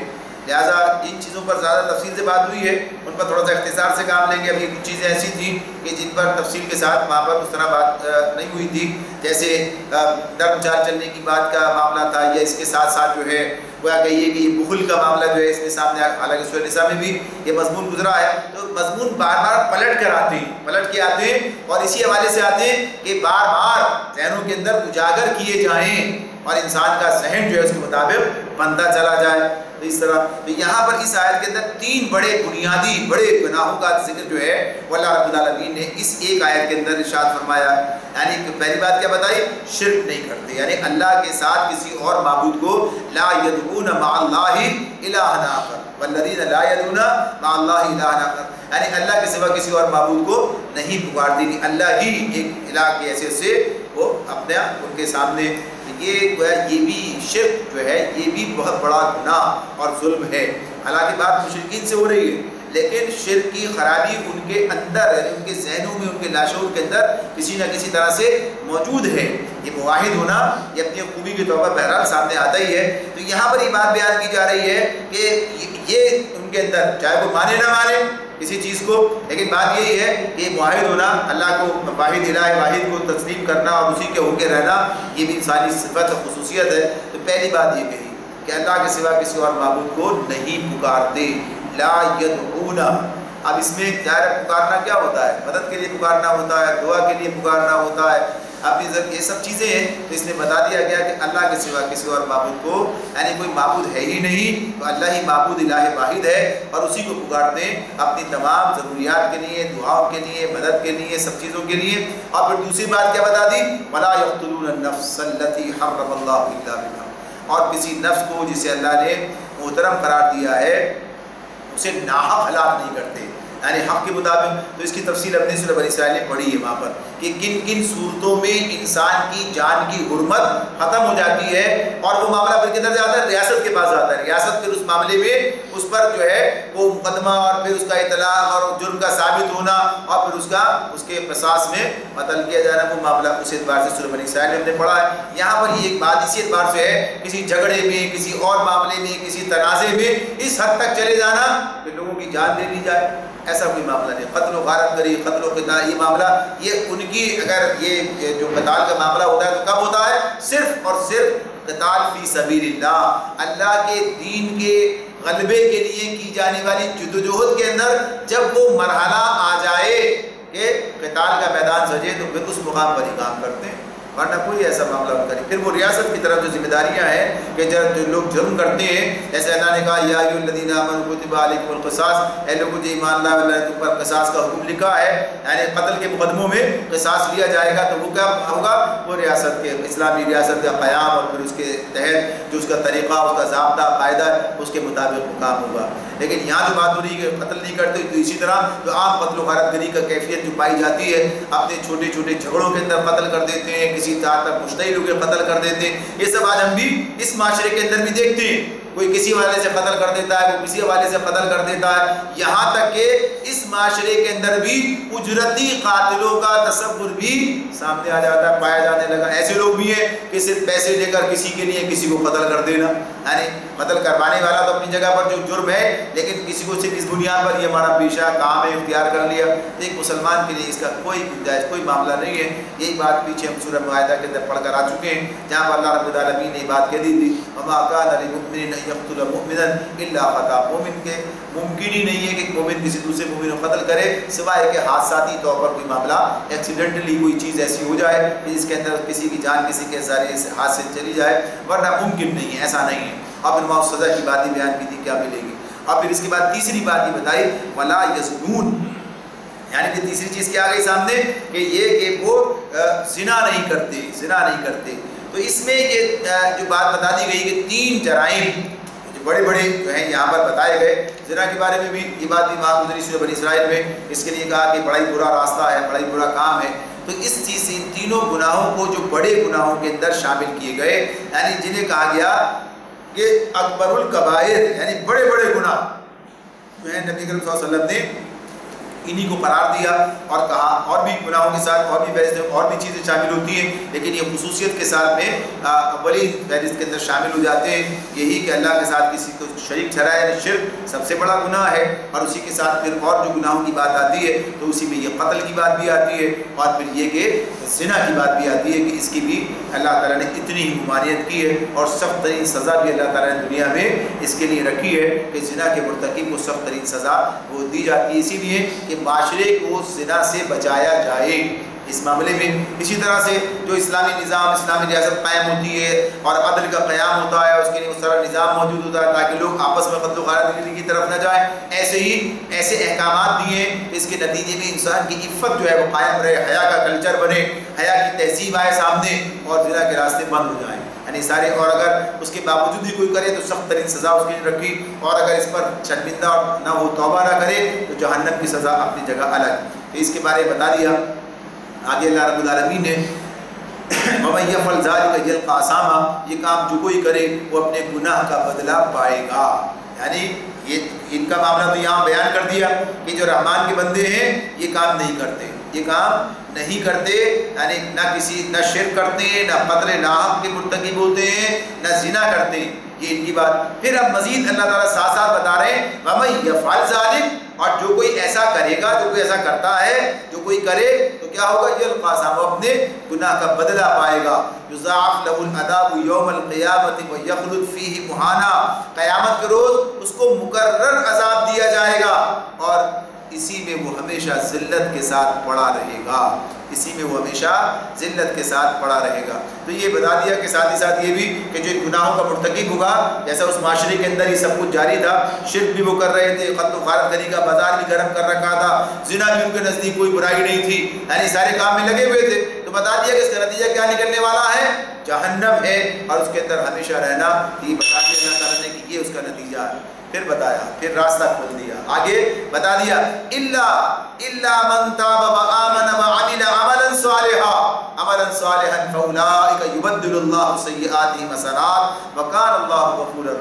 لہٰذا ان چیزوں پر زیادہ تفصیل سے بات ہوئی ہے, ان پر تھوڑا سا اختصار سے کام لیں گے. ابھی کچھ چیزیں ایسی تھیں کہ جن پر تفصیل کے ساتھ وہاں پر اس طرح بات نہیں ہوئی تھی, جیسے درم چار چلنے کی بات کا معاملہ تھا, یا اس کے ساتھ ساتھ جو ہے وہ کہیے کہ یہ بخل کا معاملہ جو ہے اس میں سامنے, حالانکہ سورہ نساء میں بھی یہ مضمون گزرا ہے. تو مضمون بار بار پلٹ کے آتے ہیں اور اسی حوالے سے آتے ہیں کہ بار بار ذہنوں کے اندر اجاگر کیے جائیں اور انسان کا ذہن جو ہے اس کے مطابق بنتا چلا جائے. تو اس طرح تو یہاں پر اس آیت کے اندر تین بنیادی گناہوں کا ذکر جو ہے وہ اللہ رب العالمین نے اس ایک آیت کے اندر ارشاد فرمایا. یعنی پہلی بات کیا بتائی, شرک نہیں کرتے, یعنی اللہ کے ساتھ کسی اور معبود کو لا یدعون مع اللہ الہا آخر والذین لا یدعون مع اللہ الہا آخر, یعنی اللہ کے سوا کسی اور معبود کو نہیں پکارتے, نہیں اللہ ہی ایک الہ کی حیثیت سے وہ اپنے ان کے سامنے. یہ بھی شرک جو ہے یہ بھی بہت بڑا گناہ اور ظلم ہے. حالانکہ بات مشرکین سے ہو رہی ہے, لیکن شرک کی خرابی ان کے اندر یعنی ان کے ذہنوں میں ان کے لاشعور کے اندر کسی نہ کسی طرح سے موجود ہے۔ یہ موحد ہونا یہ اپنی خوبی کے طور پر بہرحال سامنے آتا ہی ہے۔ تو یہاں پر یہ بات بیان کی جا رہی ہے کہ یہ ان کے اندر چاہے وہ مانے نہ مانے کسی چیز کو، لیکن بات یہی ہے کہ موحد ہونا، اللہ کو واحد الہ واحد کو تسلیم کرنا اور اسی کے ہو کے رہنا، یہ بھی انسانی صفت اور خصوصیت ہے۔ تو پہلی بات یہ کہی کہ اللہ کے سوا کسی اور معبود کو نہیں پکارتے، لا یدعون۔ اب اس میں ظاہر پکارنا کیا ہوتا ہے؟ مدد کے لیے پکارنا ہوتا ہے، دعا کے لیے پکارنا ہوتا ہے۔ اب یہ سب چیزیں ہیں تو اس میں بتا دیا گیا کہ اللہ کے سوا کسی اور معبود کو یعنی کوئی معبود ہے ہی نہیں، تو اللہ ہی معبود الہ واحد ہے اور اسی کو پکارتے ہیں اپنی تمام ضروریات کے لیے، دعاؤں کے لیے، مدد کے لیے، سب چیزوں کے لیے۔ اور پھر دوسری بات کیا بتا دی؟ وَلَا يَقْتُلُونَ النَّفْسَ الَّتِي حَرَّمَ اللَّهُ إِلَّا بِالْحَقِّ، اور کسی نفس کو جسے اللہ نے محترم قرار دیا ہے اسے ناحق ہلاک نہیں کرتے، یعنی حق کے مطابق۔ تو اس کی تفصیل اپنے سورہ بنی اسرائیل نے پڑھی ہے وہاں پر کہ کن کن صورتوں میں انسان کی جان کی حرمت ختم ہو جاتی ہے، اور وہ معاملہ پھر کدھر جاتا ہے؟ ریاست کے پاس آتا ہے۔ ریاست پھر اس معاملے میں اس پر جو ہے وہ مقدمہ اور پھر اس کا اطلاع اور جرم کا ثابت ہونا اور پھر اس کے قصاص میں قتل کیا جانا، وہ معاملہ اس اعتبار سے سورہ بنی اسرائیل میں ہم نے پڑھا ہے۔ یہاں پر یہ ایک بات اسی اعتبار سے ہے کسی جھگڑے میں، کسی اور معاملے میں، کسی تنازع میں اس حد تک چلے جانا کہ لوگوں کی جان لے لی جائے، ایسا کوئی معاملہ نہیں۔ قتل و غارت کری، قتل و قتال، یہ معاملہ یہ ان کی اگر یہ جو قتال کا معاملہ ہوتا ہے تو کب ہوتا ہے؟ صرف اور صرف قتال فی سبیل اللہ، اللہ کے دین کے غلبے کے لیے کی جانے والی جدوجہد کے اندر جب وہ مرحلہ آ جائے کہ قتال کا میدان سجے تو پھر اس مقام پر ہی کام کرتے ہیں، ورنہ کوئی ایسا معاملہ نہیں کرے۔ پھر وہ ریاست کی طرف جو ذمہ داریاں ہیں کہ جب جو لوگ جرم کرتے ہیں، جیسے اللہ نے کہا یا ایھا الذین آمنوا کتب علیکم القصاص، اے لوگوں جو ایمان لائے اللہ نے تم پر قصاص کا حکم لکھا ہے، یعنی قتل کے مقدموں میں قصاص لیا جائے گا، تو وہ کیا ہوگا؟ وہ ریاست کے اسلامی ریاست کا قیام اور پھر اس کے تحت جو اس کا طریقہ، اس کا ضابطہ قاعدہ اس کے مطابق وہ کام ہوگا۔ لیکن یہاں جو بات ہو رہی ہے کہ قتل نہیں کرتے، تو اسی طرح جو عام قتل و غارت گری کا کیفیت جو پائی جاتی ہے، اپنے چھوٹے چھوٹے جھگڑوں کے اندر قتل کر دیتے ہیں، کسی طرح تک مشتعل ہو کے قتل کر دیتے ہیں، یہ سب آج ہم بھی اس معاشرے کے اندر بھی دیکھتے ہیں۔ کوئی کسی حوالے سے قتل کر دیتا ہے، وہ کسی حوالے سے قتل کر دیتا ہے، یہاں تک کہ اس معاشرے کے اندر بھی اجرتی قاتلوں کا تصور بھی سامنے آ جاتا ہے، پایا جانے لگا۔ ایسے لوگ بھی ہیں کہ صرف پیسے لے کر کسی کے لیے کسی کو قتل کر دینا، یعنی قتل کروانے والا تو اپنی جگہ پر جو جرم ہے، لیکن کسی کو صرف اس بنیاد پر یہ ہمارا پیشہ کام ہے اختیار کر لیا۔ ایک مسلمان کے لیے اس کا کوئی گنجائش، کوئی معاملہ نہیں ہے۔ یہی بات پیچھے ہم سورہ معاہدہ کے اندر پڑھ کر آ چکے ہیں، جہاں پر اللہ رب العالمین نے بات کہہ دی تھی وما کان للمؤمن یقتل مؤمنا الا خطأ، مومن کے ممکن ہی نہیں ہے کہ مومن کسی دوسرے مومن کو قتل کرے سوائے کہ حادثاتی طور پر کوئی معاملہ ایکسیڈنٹلی کوئی چیز ایسی ہو جائے کہ جس کے اندر کسی کی جان کسی کے ذریعے سے ہاتھ سے چلی جائے، ورنہ ممکن نہیں ہے، ایسا نہیں ہے۔ اور پھر وہاں سزا کی بات ہی بیان کی تھی کیا ملے گی۔ اور پھر اس کے بعد تیسری بات یہ بتائی ولا یزنون، یعنی کہ تیسری چیز کیا آ گئی سامنے کہ یہ کہ وہ زنا نہیں کرتے، زنا نہیں کرتے۔ تو اس میں یہ جو بات بتا دی گئی کہ تین جرائم جو بڑے بڑے جو ہیں یہاں پر بتائے گئے، زنا کے بارے میں بھی یہ بات بھی وہاں گزری سورہ بنی اسرائیل میں، اس کے لیے کہا کہ بڑا ہی برا راستہ ہے، بڑا ہی برا کام ہے۔ تو اس چیز سے ان تینوں گناہوں کو جو بڑے گناہوں کے اندر شامل کیے گئے، یعنی جنہیں کہا گیا کہ اکبر الکبائر، یعنی بڑے بڑے گناہ جو ہیں، نبی کریم صلی اللہ علیہ وسلم نے انہی کو قرار دیا اور کہا اور بھی گناہوں کے ساتھ اور بھی فہرست اور بھی چیزیں شامل ہوتی ہیں، لیکن یہ خصوصیت کے ساتھ میں اولی فہرست کے اندر شامل ہو جاتے ہیں، یہی کہ اللہ کے ساتھ کسی کو شریک ٹھہرایا، یعنی شرک سب سے بڑا گناہ ہے، اور اسی کے ساتھ پھر اور جو گناہوں کی بات آتی ہے تو اسی میں یہ قتل کی بات بھی آتی ہے، اور پھر یہ کہ زنا کی بات بھی آتی ہے کہ اس کی بھی اللہ تعالیٰ نے اتنی ہی ممانعت کی ہے اور سخت ترین سزا بھی اللہ تعالیٰ نے دنیا میں اس کے لیے رکھی ہے کہ زنا کے مرتکب کو سخت ترین سزا وہ دی جاتی ہے، اسی لیے کہ معاشرے کو زنا سے بچایا جائے اس معاملے میں۔ اسی طرح سے جو اسلامی نظام، اسلامی ریاست قائم ہوتی ہے اور عدل کا قیام ہوتا ہے، اس کے لیے اس طرح نظام موجود ہوتا ہے تاکہ لوگ آپس میں قتل و غارت کی طرف نہ جائیں، ایسے ہی ایسے احکامات دیے اس کے نتیجے میں انسان کی عفت جو ہے وہ قائم رہے، حیا کا کلچر بنے، حیا کی تہذیب آئے سامنے اور زنا کے راستے بند ہو جائیں، یعنی سارے۔ اور اگر اس کے باوجود بھی کوئی کرے تو سخت ترین سزا اس کے لیے رکھی، اور اگر اس پر شرمندہ نہ ہو، توبہ نہ کرے تو جہنم کی سزا اپنی جگہ الگ۔ تو اس کے بارے میں بتا دیا آگے اللہ رب العالمین نے وَمَن يَفْعَلْ ذَلِكَ يَلْقَ أَثَامًا، یہ کام جو کوئی کرے وہ اپنے گناہ کا بدلہ پائے گا، یعنی یہ ان کا معاملہ تو یہاں بیان کر دیا کہ جو رحمان کے بندے ہیں یہ کام نہیں کرتے، یہ کام نہیں کرتے، یعنی نہ شرک کرتے ہیں، نہ قتل ناحق کے مرتکب ہوتے ہیں، نہ زنا کرتے ہیں، یہ ان کی بات۔ پھر اب مزید اللہ تعالیٰ ساتھ ساتھ بتا رہے ہیں وَمَن يَفْعَلْ ذَلِكَ، اور جو کوئی ایسا کرے گا، جو کوئی ایسا کرتا ہے، جو کوئی کرے تو کیا ہوگا، یلقا ثواب، وہ اپنے گناہ کا بدلہ پائے گا، یضاعف له العذاب یوم القیامۃ ویخلد فیہ مہانا، قیامت کے روز اس کو مکرر عذاب دیا جائے گا اور اسی میں وہ ہمیشہ ذلت کے ساتھ پڑا رہے گا، اسی میں وہ ہمیشہ ذلت کے ساتھ پڑا رہے گا۔ تو یہ بتا دیا کہ ساتھ ہی ساتھ یہ بھی کہ جو گناہوں کا مرتکب ہوگا، جیسا اس معاشرے کے اندر یہ سب کچھ جاری تھا، شرک بھی وہ کر رہے تھے، قتل و غارت گری کا بازار بھی گرم کر رکھا تھا، زنا بھی ان کے نزدیک کوئی برائی نہیں تھی، یعنی سارے کام میں لگے ہوئے تھے، تو بتا دیا کہ اس کا نتیجہ کیا نکلنے والا ہے، جہنم ہے، اور اس کے اندر ہمیشہ رہنا، یہ بتا دیا اللہ تعالیٰ نے کہ یہ اس کا نتیجہ ہے۔ پھر بتایا، پھر راستہ کھول دیا، آگے بتا دیا الا من تاب وآمن وعمل عملا صالحا فاولئک یبدل اللہ سیئاتہم حسنات وکان اللہ غفورا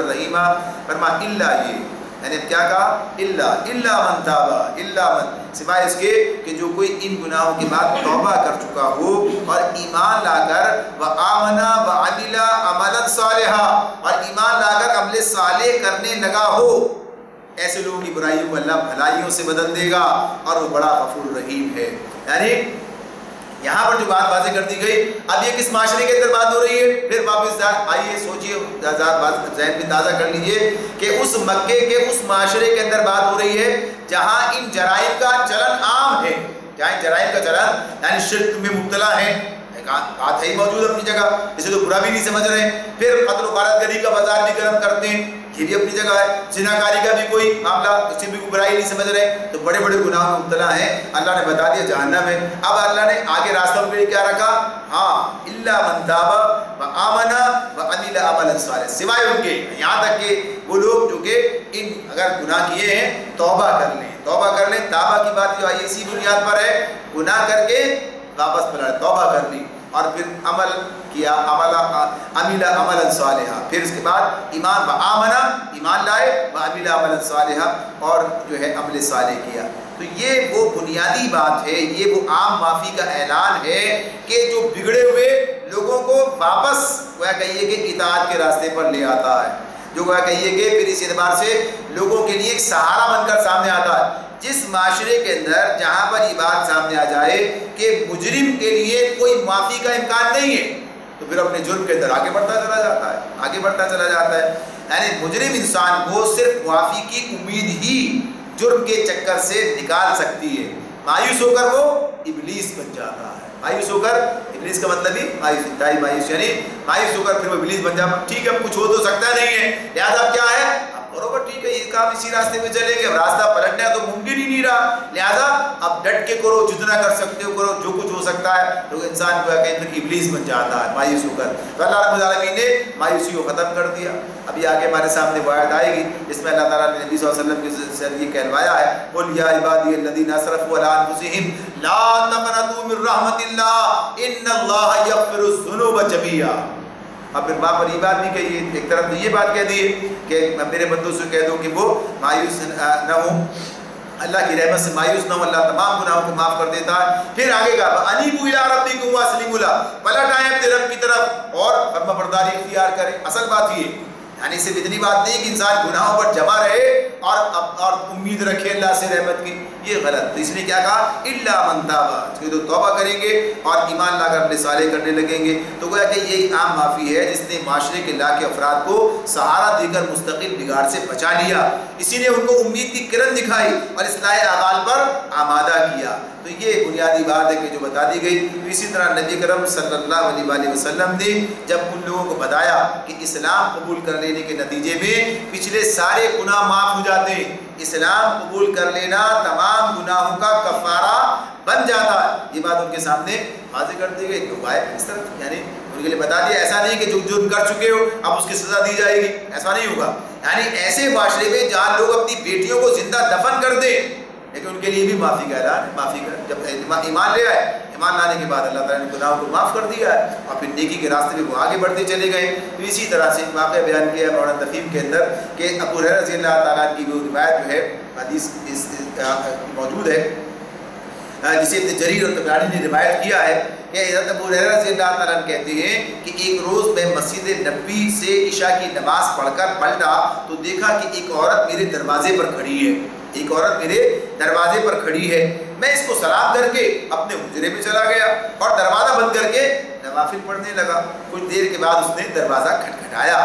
رحیما۔ فرما الا، یہ یعنی کیا کہا، الا من تاب، الا من سوائے اس کے کہ جو کوئی ان گناہوں کے بعد توبہ کر چکا ہو اور ایمان لا کر وآمن وعمل عملا صالحا، اور ایمان لا کر عمل صالح کرنے لگا ہو، ایسے لوگوں کی برائیوں کو اللہ بھلائیوں سے بدل دے گا اور وہ بڑا غفور رحیم ہے۔ یعنی یہاں پر جو بات واضح کر دی گئی، اب یہ کس معاشرے کے اندر بات ہو رہی ہے، پھر واپس آئیے سوچئے، ذہن میں تازہ کر لیجئے کہ اس مکے کے اس معاشرے کے اندر بات ہو رہی ہے جہاں ان جرائم کا چلن عام ہے، جہاں ان جرائم کا چلن یعنی شرک میں مبتلا ہے، بات ہے ہی موجود اپنی جگہ، اسے تو برا بھی نہیں سمجھ رہے ہیں، پھر قتل و غارت گری کا بازار بھی گرم کرتے ہیں، یہ بھی اپنی جگہ ہے، زناکاری کا بھی کوئی معاملہ، اسے بھی کوئی برائی نہیں سمجھ رہے، تو بڑے بڑے گناہوں میں مبتلا ہیں، اللہ نے بتا دیا جہنم ہے۔ اب اللہ نے آگے راستہ ان کے لیے کیا رکھا، ہاں الا من تاب وآمن وعمل عملا صالحا، سوائے ان کے، یہاں تک کہ وہ لوگ جو کہ ان اگر گناہ کیے ہیں توبہ کر لیں، توبہ کر لیں، توبہ کی بات جو ہے اسی بنیاد پر ہے، گناہ کر کے واپس پلٹ توبہ کر لی اور پھر عمل کیا، عمل عملا صالحا، پھر اس کے بعد ایمان وآمنا، ایمان لائے، وعمل عملا صالحا، اور جو ہے عمل صالح کیا۔ تو یہ وہ بنیادی بات ہے، یہ وہ عام معافی کا اعلان ہے کہ جو بگڑے ہوئے لوگوں کو واپس گویا کہیے کہ اطاعت کے راستے پر لے آتا ہے، جو گویا کہیے کہ پھر اس اعتبار سے لوگوں کے لیے ایک سہارا بن کر سامنے آتا ہے۔ جس معاشرے کے اندر جہاں پر یہ بات سامنے آ جائے کہ مجرم کے لیے کوئی معافی کا امکان نہیں ہے، تو پھر اپنے جرم کے اندر آگے بڑھتا چلا جاتا ہے، یعنی مجرم انسان کو صرف معافی کی امید ہی جرم کے چکر سے نکال سکتی ہے، مایوس ہو کر وہ ابلیس بن جاتا ہے، مایوس ہو کر، ابلیس کا مطلب ہی مایوس یعنی مایوس ہو کر پھر وہ ابلیس بن جاتا ہے، ٹھیک ہے اب کچھ ہو تو سکتا نہیں ہے، لہذا کیا ہے برابر ٹھیک ہے یہ کام اسی راستے میں چلیں گے، اب راستہ پلٹنا تو ممکن ہی نہیں رہا، لہذا اب ڈٹ کے کرو، جتنا کر سکتے ہو کرو، جو کچھ ہو سکتا ہے، تو انسان کو کہ ابلیس بن جاتا ہے مایوس ہو کر۔ تو اللہ رب العالمین نے مایوسی کو ختم کر دیا۔ اب یہ آگے ہمارے سامنے وہ آیت آئے گی جس میں اللہ تعالیٰ نے نبی صلی اللہ علیہ وسلم کے ذریعے کہلوایا ہے، قل یا عبادی الذین اسرفوا علی انفسہم لا تقنطوا من رحمت اللہ ان اللہ یغفر الذنوب جميعا۔ اب پھر وہاں پر یہ بات نہیں کہی، ایک طرف تو یہ بات کہہ دی کہ میرے بندوں سے کہہ دو کہ وہ مایوس نہ ہوں، اللہ کی رحمت سے مایوس نہ ہوں، اللہ تمام گناہوں کو معاف کر دیتا ہے۔ پھر آگے کہا انیبوا الی ربکم واسلموا لہ، پلٹ آئیں اپنے رب کی طرف اور فرما برداری اختیار کریں۔ اصل بات یہ یعنی صرف اتنی بات نہیں کہ انسان گناہوں پر جمع رہے اور امید رکھے اللہ سے رحمت کی، یہ غلط۔ تو اس نے کیا کہا الا من تاب، جو توبہ کریں گے اور ایمان لا کر اپنے صالح کرنے لگیں گے، تو گویا کہ یہی عام معافی ہے جس نے معاشرے کے لاکھ افراد کو سہارا دے کر مستقل بگاڑ سے بچا لیا، اسی نے ان کو امید کی کرن دکھائی اور اصلاح اعمال پر آمادہ کیا۔ تو یہ بنیادی بات ہے کہ جو بتا دی گئی۔ تو اسی طرح نبی کرم صلی اللہ علیہ وسلم نے جب ان لوگوں کو بتایا کہ اسلام قبول کر لینے کے نتیجے میں پچھلے سارے گناہ معاف ہو جاتے ہیں، اسلام قبول کر لینا تمام گناہوں کا کفارہ بن جاتا ہے، یہ بات ان کے سامنے واضح کر دی گئی۔ لوگ آئے اس طرف، یعنی ان کے لیے بتا دیا ایسا نہیں کہ جو جرم کر چکے ہو اب اس کی سزا دی جائے گی، ایسا نہیں ہوگا۔ یعنی ایسے معاشرے میں جہاں لوگ اپنی بیٹیوں کو زندہ دفن کر دیں لیکن ان کے لیے بھی معافی کا اعلان ہے، معافی کا، جب ایمان لے آئے ایمان لانے کے بعد اللہ تعالیٰ نے گناہوں کو معاف کر دیا ہے اور پھر نیکی کے راستے میں وہ آگے بڑھتے چلے گئے۔ تو اسی طرح سے ایک واقعہ بیان کیا مولانا تفہیم کے اندر کہ ابو ہریرہ رضی اللہ تعالیٰ کی وہ روایت جو ہے حدیث موجود ہے جسے ابن جریر اور طبرانی نے روایت کیا ہے کہ حضرت ابو ہریرہ رضی اللہ تعالیٰ عنہ کہتے ہیں کہ ایک روز میں مسجد نبوی سے عشاء کی نماز پڑھ کر پلٹا تو دیکھا کہ ایک عورت میرے دروازے پر کھڑی ہے، ایک عورت میرے دروازے پر کھڑی ہے۔ میں اس کو سلام کر کے اپنے حجرے میں چلا گیا اور دروازہ بند کر کے نوافل پڑھنے لگا۔ کچھ دیر کے بعد اس نے دروازہ کھٹکھٹایا،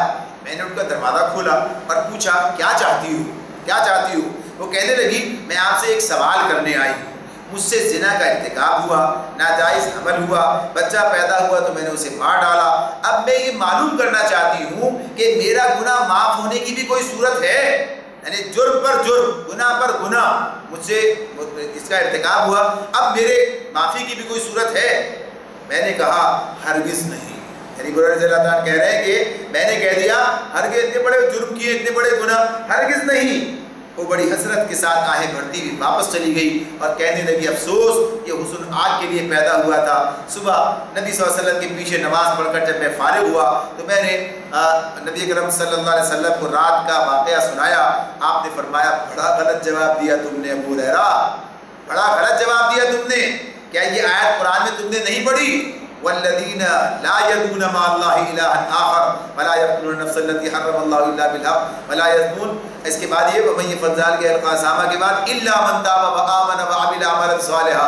میں نے ان کا دروازہ کھولا اور پوچھا کیا چاہتی ہو، کیا چاہتی ہو؟ وہ کہنے لگی میں آپ سے ایک سوال کرنے آئی ہوں، مجھ سے زنا کا ارتکاب ہوا، ناجائز عمل ہوا، بچہ پیدا ہوا تو میں نے اسے مار ڈالا، اب میں یہ معلوم کرنا چاہتی ہوں کہ میرا گناہ معاف ہونے کی بھی کوئی صورت ہے؟ یعنی جرم پر جرم، گناہ پر گناہ، مجھ سے اس کا ارتکاب ہوا، اب میرے معافی کی بھی کوئی صورت ہے؟ میں نے کہا ہرگز نہیں۔ یعنی ابو ہریرہ رضی اللہ تعالیٰ کہہ رہے ہیں کہ میں نے کہہ دیا ہرگز، اتنے بڑے جرم کیے، اتنے بڑے گناہ، ہرگز نہیں۔ وہ بڑی حسرت کے ساتھ آہیں بھرتی ہوئی واپس چلی گئی اور کہنے لگی افسوس یہ حسن آگ کے لیے پیدا ہوا تھا۔ صبح نبی صلی اللہ علیہ وسلم کے پیچھے نماز پڑھ کر جب میں فارغ ہوا تو میں نے نبی اکرم صلی اللہ علیہ وسلم کو رات کا واقعہ سنایا۔ آپ نے فرمایا بڑا غلط جواب دیا تم نے ابو ہریرہ، بڑا غلط جواب دیا تم نے، کیا یہ آیت قرآن میں تم نے نہیں پڑھی؟ والذین لا یدعون مع اللہ الہا آخر ولا یقتلون النفس التي حرم اللہ الا بالحق ولا یزنون۔ اس کے بعد یہ ومن یفعل ذلک یلقى اثاما کے بعد الا من تاب وآمن وعمل عملا صالحا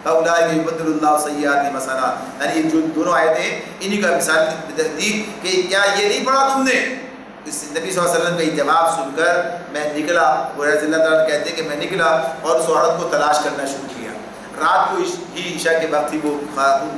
فاولئک یبدل اللہ سیئاتہم حسنات۔ یعنی یہ جو دونوں آیتیں انہی کا مثال دی کہ کیا یہ نہیں پڑھا تم نے؟ اس نبی صلی اللہ علیہ وسلم کا یہ جواب سن کر میں نکلا، رضی اللہ تعالیٰ کہتے ہیں کہ میں نکلا اور اس عورت کو تلاش کرنا شروع کیا۔ رات کو ہی عشاء کے وقت ہی وہ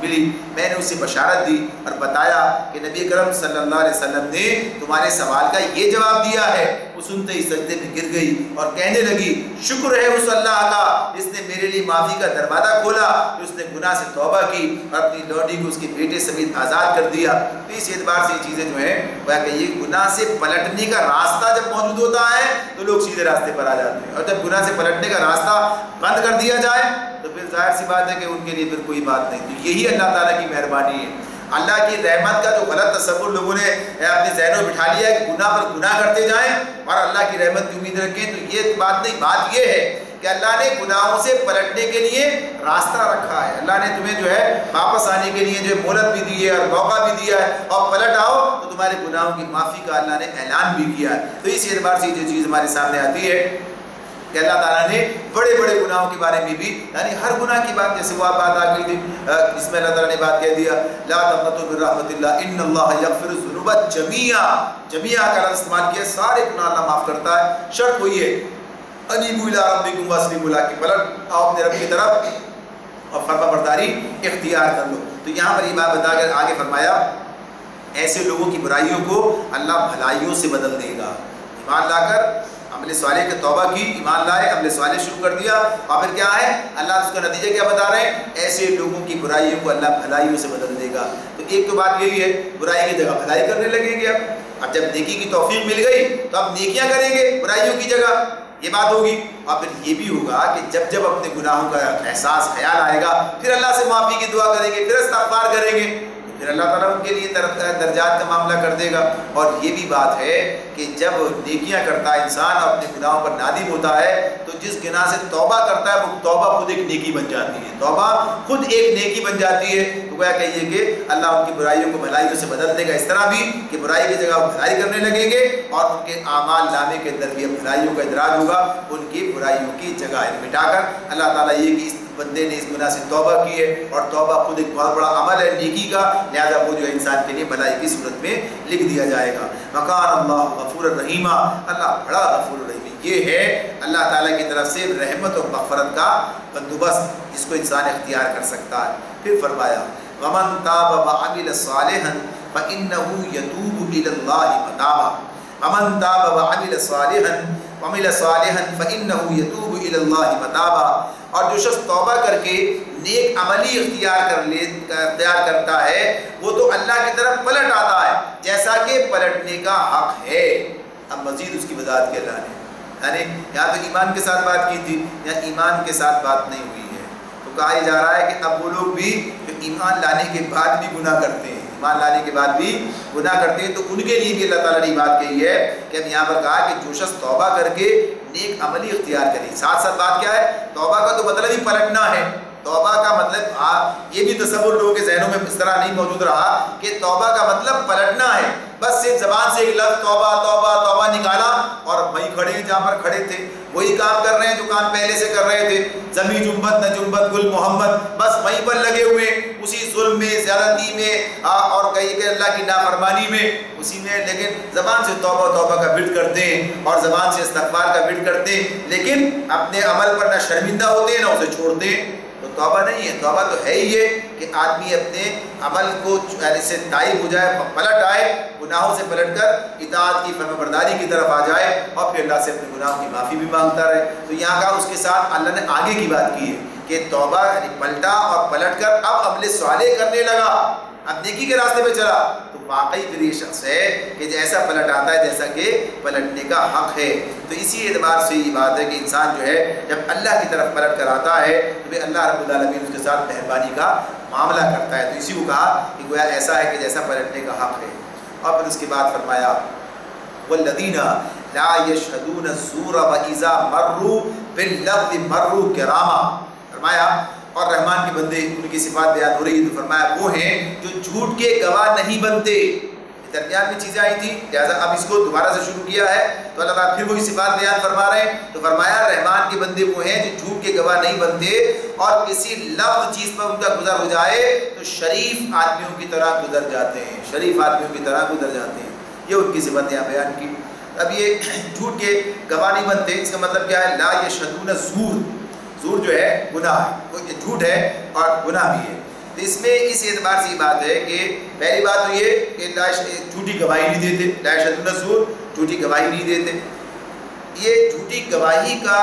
ملی، میں نے اسے بشارت دی اور بتایا کہ نبی اکرم صلی اللہ علیہ وسلم نے تمہارے سوال کا یہ جواب دیا ہے۔ وہ سنتے ہی سجدے میں گر گئی اور کہنے لگی شکر ہے اس اللہ کا جس نے میرے لیے معافی کا دروازہ کھولا، اس نے گناہ سے توبہ کی اور اپنی لونڈی کو اس کے بیٹے سمیت آزاد کر دیا۔ تو اس اعتبار سے یہ چیزیں جو ہیں وہ کہ یہ گناہ سے پلٹنے کا راستہ جب موجود ہوتا ہے تو لوگ سیدھے راستے پر آ جاتے ہیں، اور جب گناہ سے پلٹنے کا راستہ بند کر دیا جائے تو پھر ظاہر سی بات ہے کہ ان کے لیے پھر کوئی بات نہیں۔ تو یہی اللہ تعالیٰ کی مہربانی ہے۔ اللہ کی رحمت کا جو غلط تصور لوگوں نے اپنے ذہنوں میں بٹھا لیا ہے کہ گناہ پر گناہ کرتے جائیں اور اللہ کی رحمت کی امید رکھیں، تو یہ بات نہیں۔ بات یہ ہے کہ اللہ نے گناہوں سے پلٹنے کے لیے راستہ رکھا ہے۔ اللہ نے تمہیں جو ہے واپس آنے کے لیے جو مہلت بھی دی ہے اور موقع بھی دیا ہے، اور پلٹ آؤ تو تمہارے گناہوں کی معافی کا اللہ نے اعلان بھی کیا ہے۔ تو اس اعتبار سے جو چیز ہمارے سامنے آتی ہے کہ اللہ تعالیٰ نے بڑے بڑے گناہوں کے بارے میں بھی، یعنی ہر گناہ کی بات، جیسے وہ بات آ گئی تھی اس میں اللہ تعالیٰ نے بات کہہ دیا لا تقنطوا من رحمت اللہ ان اللہ یغفر الذنوب جمیعا، جمیعا کا لفظ استعمال کیا، سارے گناہ اللہ معاف کرتا ہے۔ شرط وہی ہے انیبوا الی ربکم واسلموا له، کہ پلٹ آؤ اپنے رب کی طرف اور فرما برداری اختیار کر لو۔ تو یہاں پر یہ بات بتا کر آگے فرمایا ایسے لوگوں کی برائیوں کو اللہ بھلائیوں سے بدل دے گا۔ ایمان لا کر عمل صالح کی توبہ کی، ایمان لائے، عمل صالح شروع کر دیا، اور پھر کیا ہے اللہ اس کا نتیجہ کیا بتا رہے ہیں؟ ایسے لوگوں کی برائیوں کو اللہ بھلائیوں سے بدل دے گا۔ تو ایک تو بات یہی ہے برائی کی جگہ بھلائی کرنے لگیں گے۔ اب جب نیکی کی توفیق مل گئی تو اب نیکیاں کریں گے برائیوں کی جگہ، یہ بات ہوگی۔ اور پھر یہ بھی ہوگا کہ جب جب اپنے گناہوں کا احساس خیال آئے گا پھر اللہ سے معافی کی دعا کریں گے، پھر استغفار کریں گے، پھر اللہ تعالیٰ ان کے لیے درجات کا معاملہ کر دے گا۔ اور یہ بھی بات ہے کہ جب نیکیاں کرتا ہے انسان اور اپنے گناہوں پر نادم ہوتا ہے تو جس گناہ سے توبہ کرتا ہے وہ توبہ خود ایک نیکی بن جاتی ہے، توبہ خود ایک نیکی بن جاتی ہے۔ تو گویا کہیے کہ اللہ ان کی برائیوں کو بھلائیوں سے بدل دے گا، اس طرح بھی کہ برائی کی جگہ وہ بھلائی کرنے لگیں گے اور ان کے اعمال نامے کے اندر بھی بھلائیوں کا ادراج ہوگا ان کی برائیوں کی جگہ مٹا کر۔ اللہ تعالیٰ یہ کہ اس بندے نے اس گناہ سے توبہ کی ہے اور توبہ خود ایک بہت بڑا عمل ہے نیکی کا، لہذا وہ جو انسان کے لیے بھلائی کی صورت میں لکھ دیا جائے گا۔ وقال اللہ غفور الرحیم، اللہ بڑا غفور الرحیم۔ یہ ہے اللہ تعالیٰ کی طرف سے رحمت اور مغفرت کا بندوبست جس کو انسان اختیار کر سکتا ہے۔ پھر فرمایا ومن تاب وعمل صالحا فإنه يتوب إلى الله متابا، ومن تاب وعمل صالحا فإنه يتوب إلى الله متابا۔ اور جو شخص توبہ کر کے نیک عملی اختیار کرتا ہے وہ تو اللہ کی طرف پلٹ آتا ہے جیسا کہ پلٹنے کا حق ہے۔ اب مزید اس کی وضاحت کیا اللہ نے، یعنی یہاں تو ایمان کے ساتھ بات کی تھی، یہاں ایمان کے ساتھ بات نہیں ہوئی ہے۔ تو کہا جا رہا ہے کہ اب وہ لوگ بھی جو ایمان لانے کے بعد بھی گناہ کرتے ہیں، ایمان لانے کے بعد بھی گناہ کرتے ہیں، تو ان کے لیے بھی اللہ تعالیٰ نے بات کہی ہے کہ اب یہاں پر کہا کہ جو شخص توبہ کر کے نیک عملی اختیار کرے، ساتھ ساتھ بات کیا ہے، توبہ کا تو مطلب ہی پلٹنا ہے۔ توبہ کا مطلب یہ بھی تصور لوگوں کے ذہنوں میں اس طرح نہیں موجود رہا کہ توبہ کا مطلب پلٹنا ہے، بس صرف زبان سے ایک لفظ توبہ توبہ توبہ نکالا اور وہی کھڑے ہیں جہاں پر کھڑے تھے، وہی کام کر رہے ہیں جو کام پہلے سے کر رہے تھے، زمیں جنبت نہ جنبت گل محمد، بس وہیں پر لگے ہوئے اسی ظلم میں، زیادتی میں، اور کہیں کہ اللہ کی نافرمانی میں، اسی میں، لیکن زبان سے توبہ توبہ کا ورد کرتے ہیں اور زبان سے استغفار کا ورد کرتے ہیں، لیکن اپنے عمل پر نہ شرمندہ ہوتے ہیں نہ اسے چھوڑتے ہیں۔ تو توبہ نہیں ہے، توبہ تو ہے ہی یہ کہ آدمی اپنے عمل کو سے تائب ہو جائے، پلٹ آئے، گناہوں سے پلٹ کر اطاعت کی فرمانبرداری کی طرف آ جائے اور پھر اللہ سے اپنے گناہوں کی معافی بھی مانگتا رہے۔ تو یہاں کا اس کے ساتھ اللہ نے آگے کی بات کی ہے کہ توبہ یعنی پلٹا اور پلٹ کر اب عمل صالح کرنے لگا، اب نیکی کے راستے پہ چلا، تو واقعی پھر یہ شخص ہے کہ جیسا پلٹ آتا ہے جیسا کہ پلٹنے کا حق ہے۔ تو اسی اعتبار سے یہ بات ہے کہ انسان جو ہے جب اللہ کی طرف پلٹ کر آتا ہے تو پھر اللہ رب العالمین اس کے ساتھ مہربانی کا معاملہ کرتا ہے۔ تو اسی کو کہا کہ گویا ایسا ہے کہ جیسا پلٹنے کا حق ہے۔ اور پھر اس کے بعد فرمایا والذین لا یشہدون الزور واذا مروا باللغو مروا کراما، فرمایا اور رحمان کے بندے ان کی صفات بیان ہو رہی ہے، تو فرمایا وہ ہیں جو جھوٹ کے گواہ نہیں بنتے۔ درمیان میں چیزیں آئی تھی، لہٰذا اب اس کو دوبارہ سے شروع کیا ہے تو اللہ تعالیٰ پھر وہی صفات بیان فرما رہے ہیں۔ تو فرمایا رحمان کے بندے وہ ہیں جو جھوٹ کے گواہ نہیں بنتے اور کسی لغو چیز پر ان کا گزر ہو جائے تو شریف آدمیوں کی طرح گزر جاتے ہیں، شریف آدمیوں کی طرح گزر جاتے ہیں، یہ ان کی صفات یہاں بیان کی۔ اب یہ جھوٹ کے گواہ نہیں بنتے، اس کا مطلب کیا ہے؟ لا یشہدون الزور، زور جو ہے گناہ ہے، وہ جھوٹ ہے اور گناہ بھی ہے۔ تو اس میں اس اعتبار سے یہ بات ہے کہ پہلی بات تو یہ کہ جھوٹی گواہی نہیں دیتے، لا یشہدون الزور، جھوٹی گواہی نہیں دیتے۔ یہ جھوٹی گواہی کا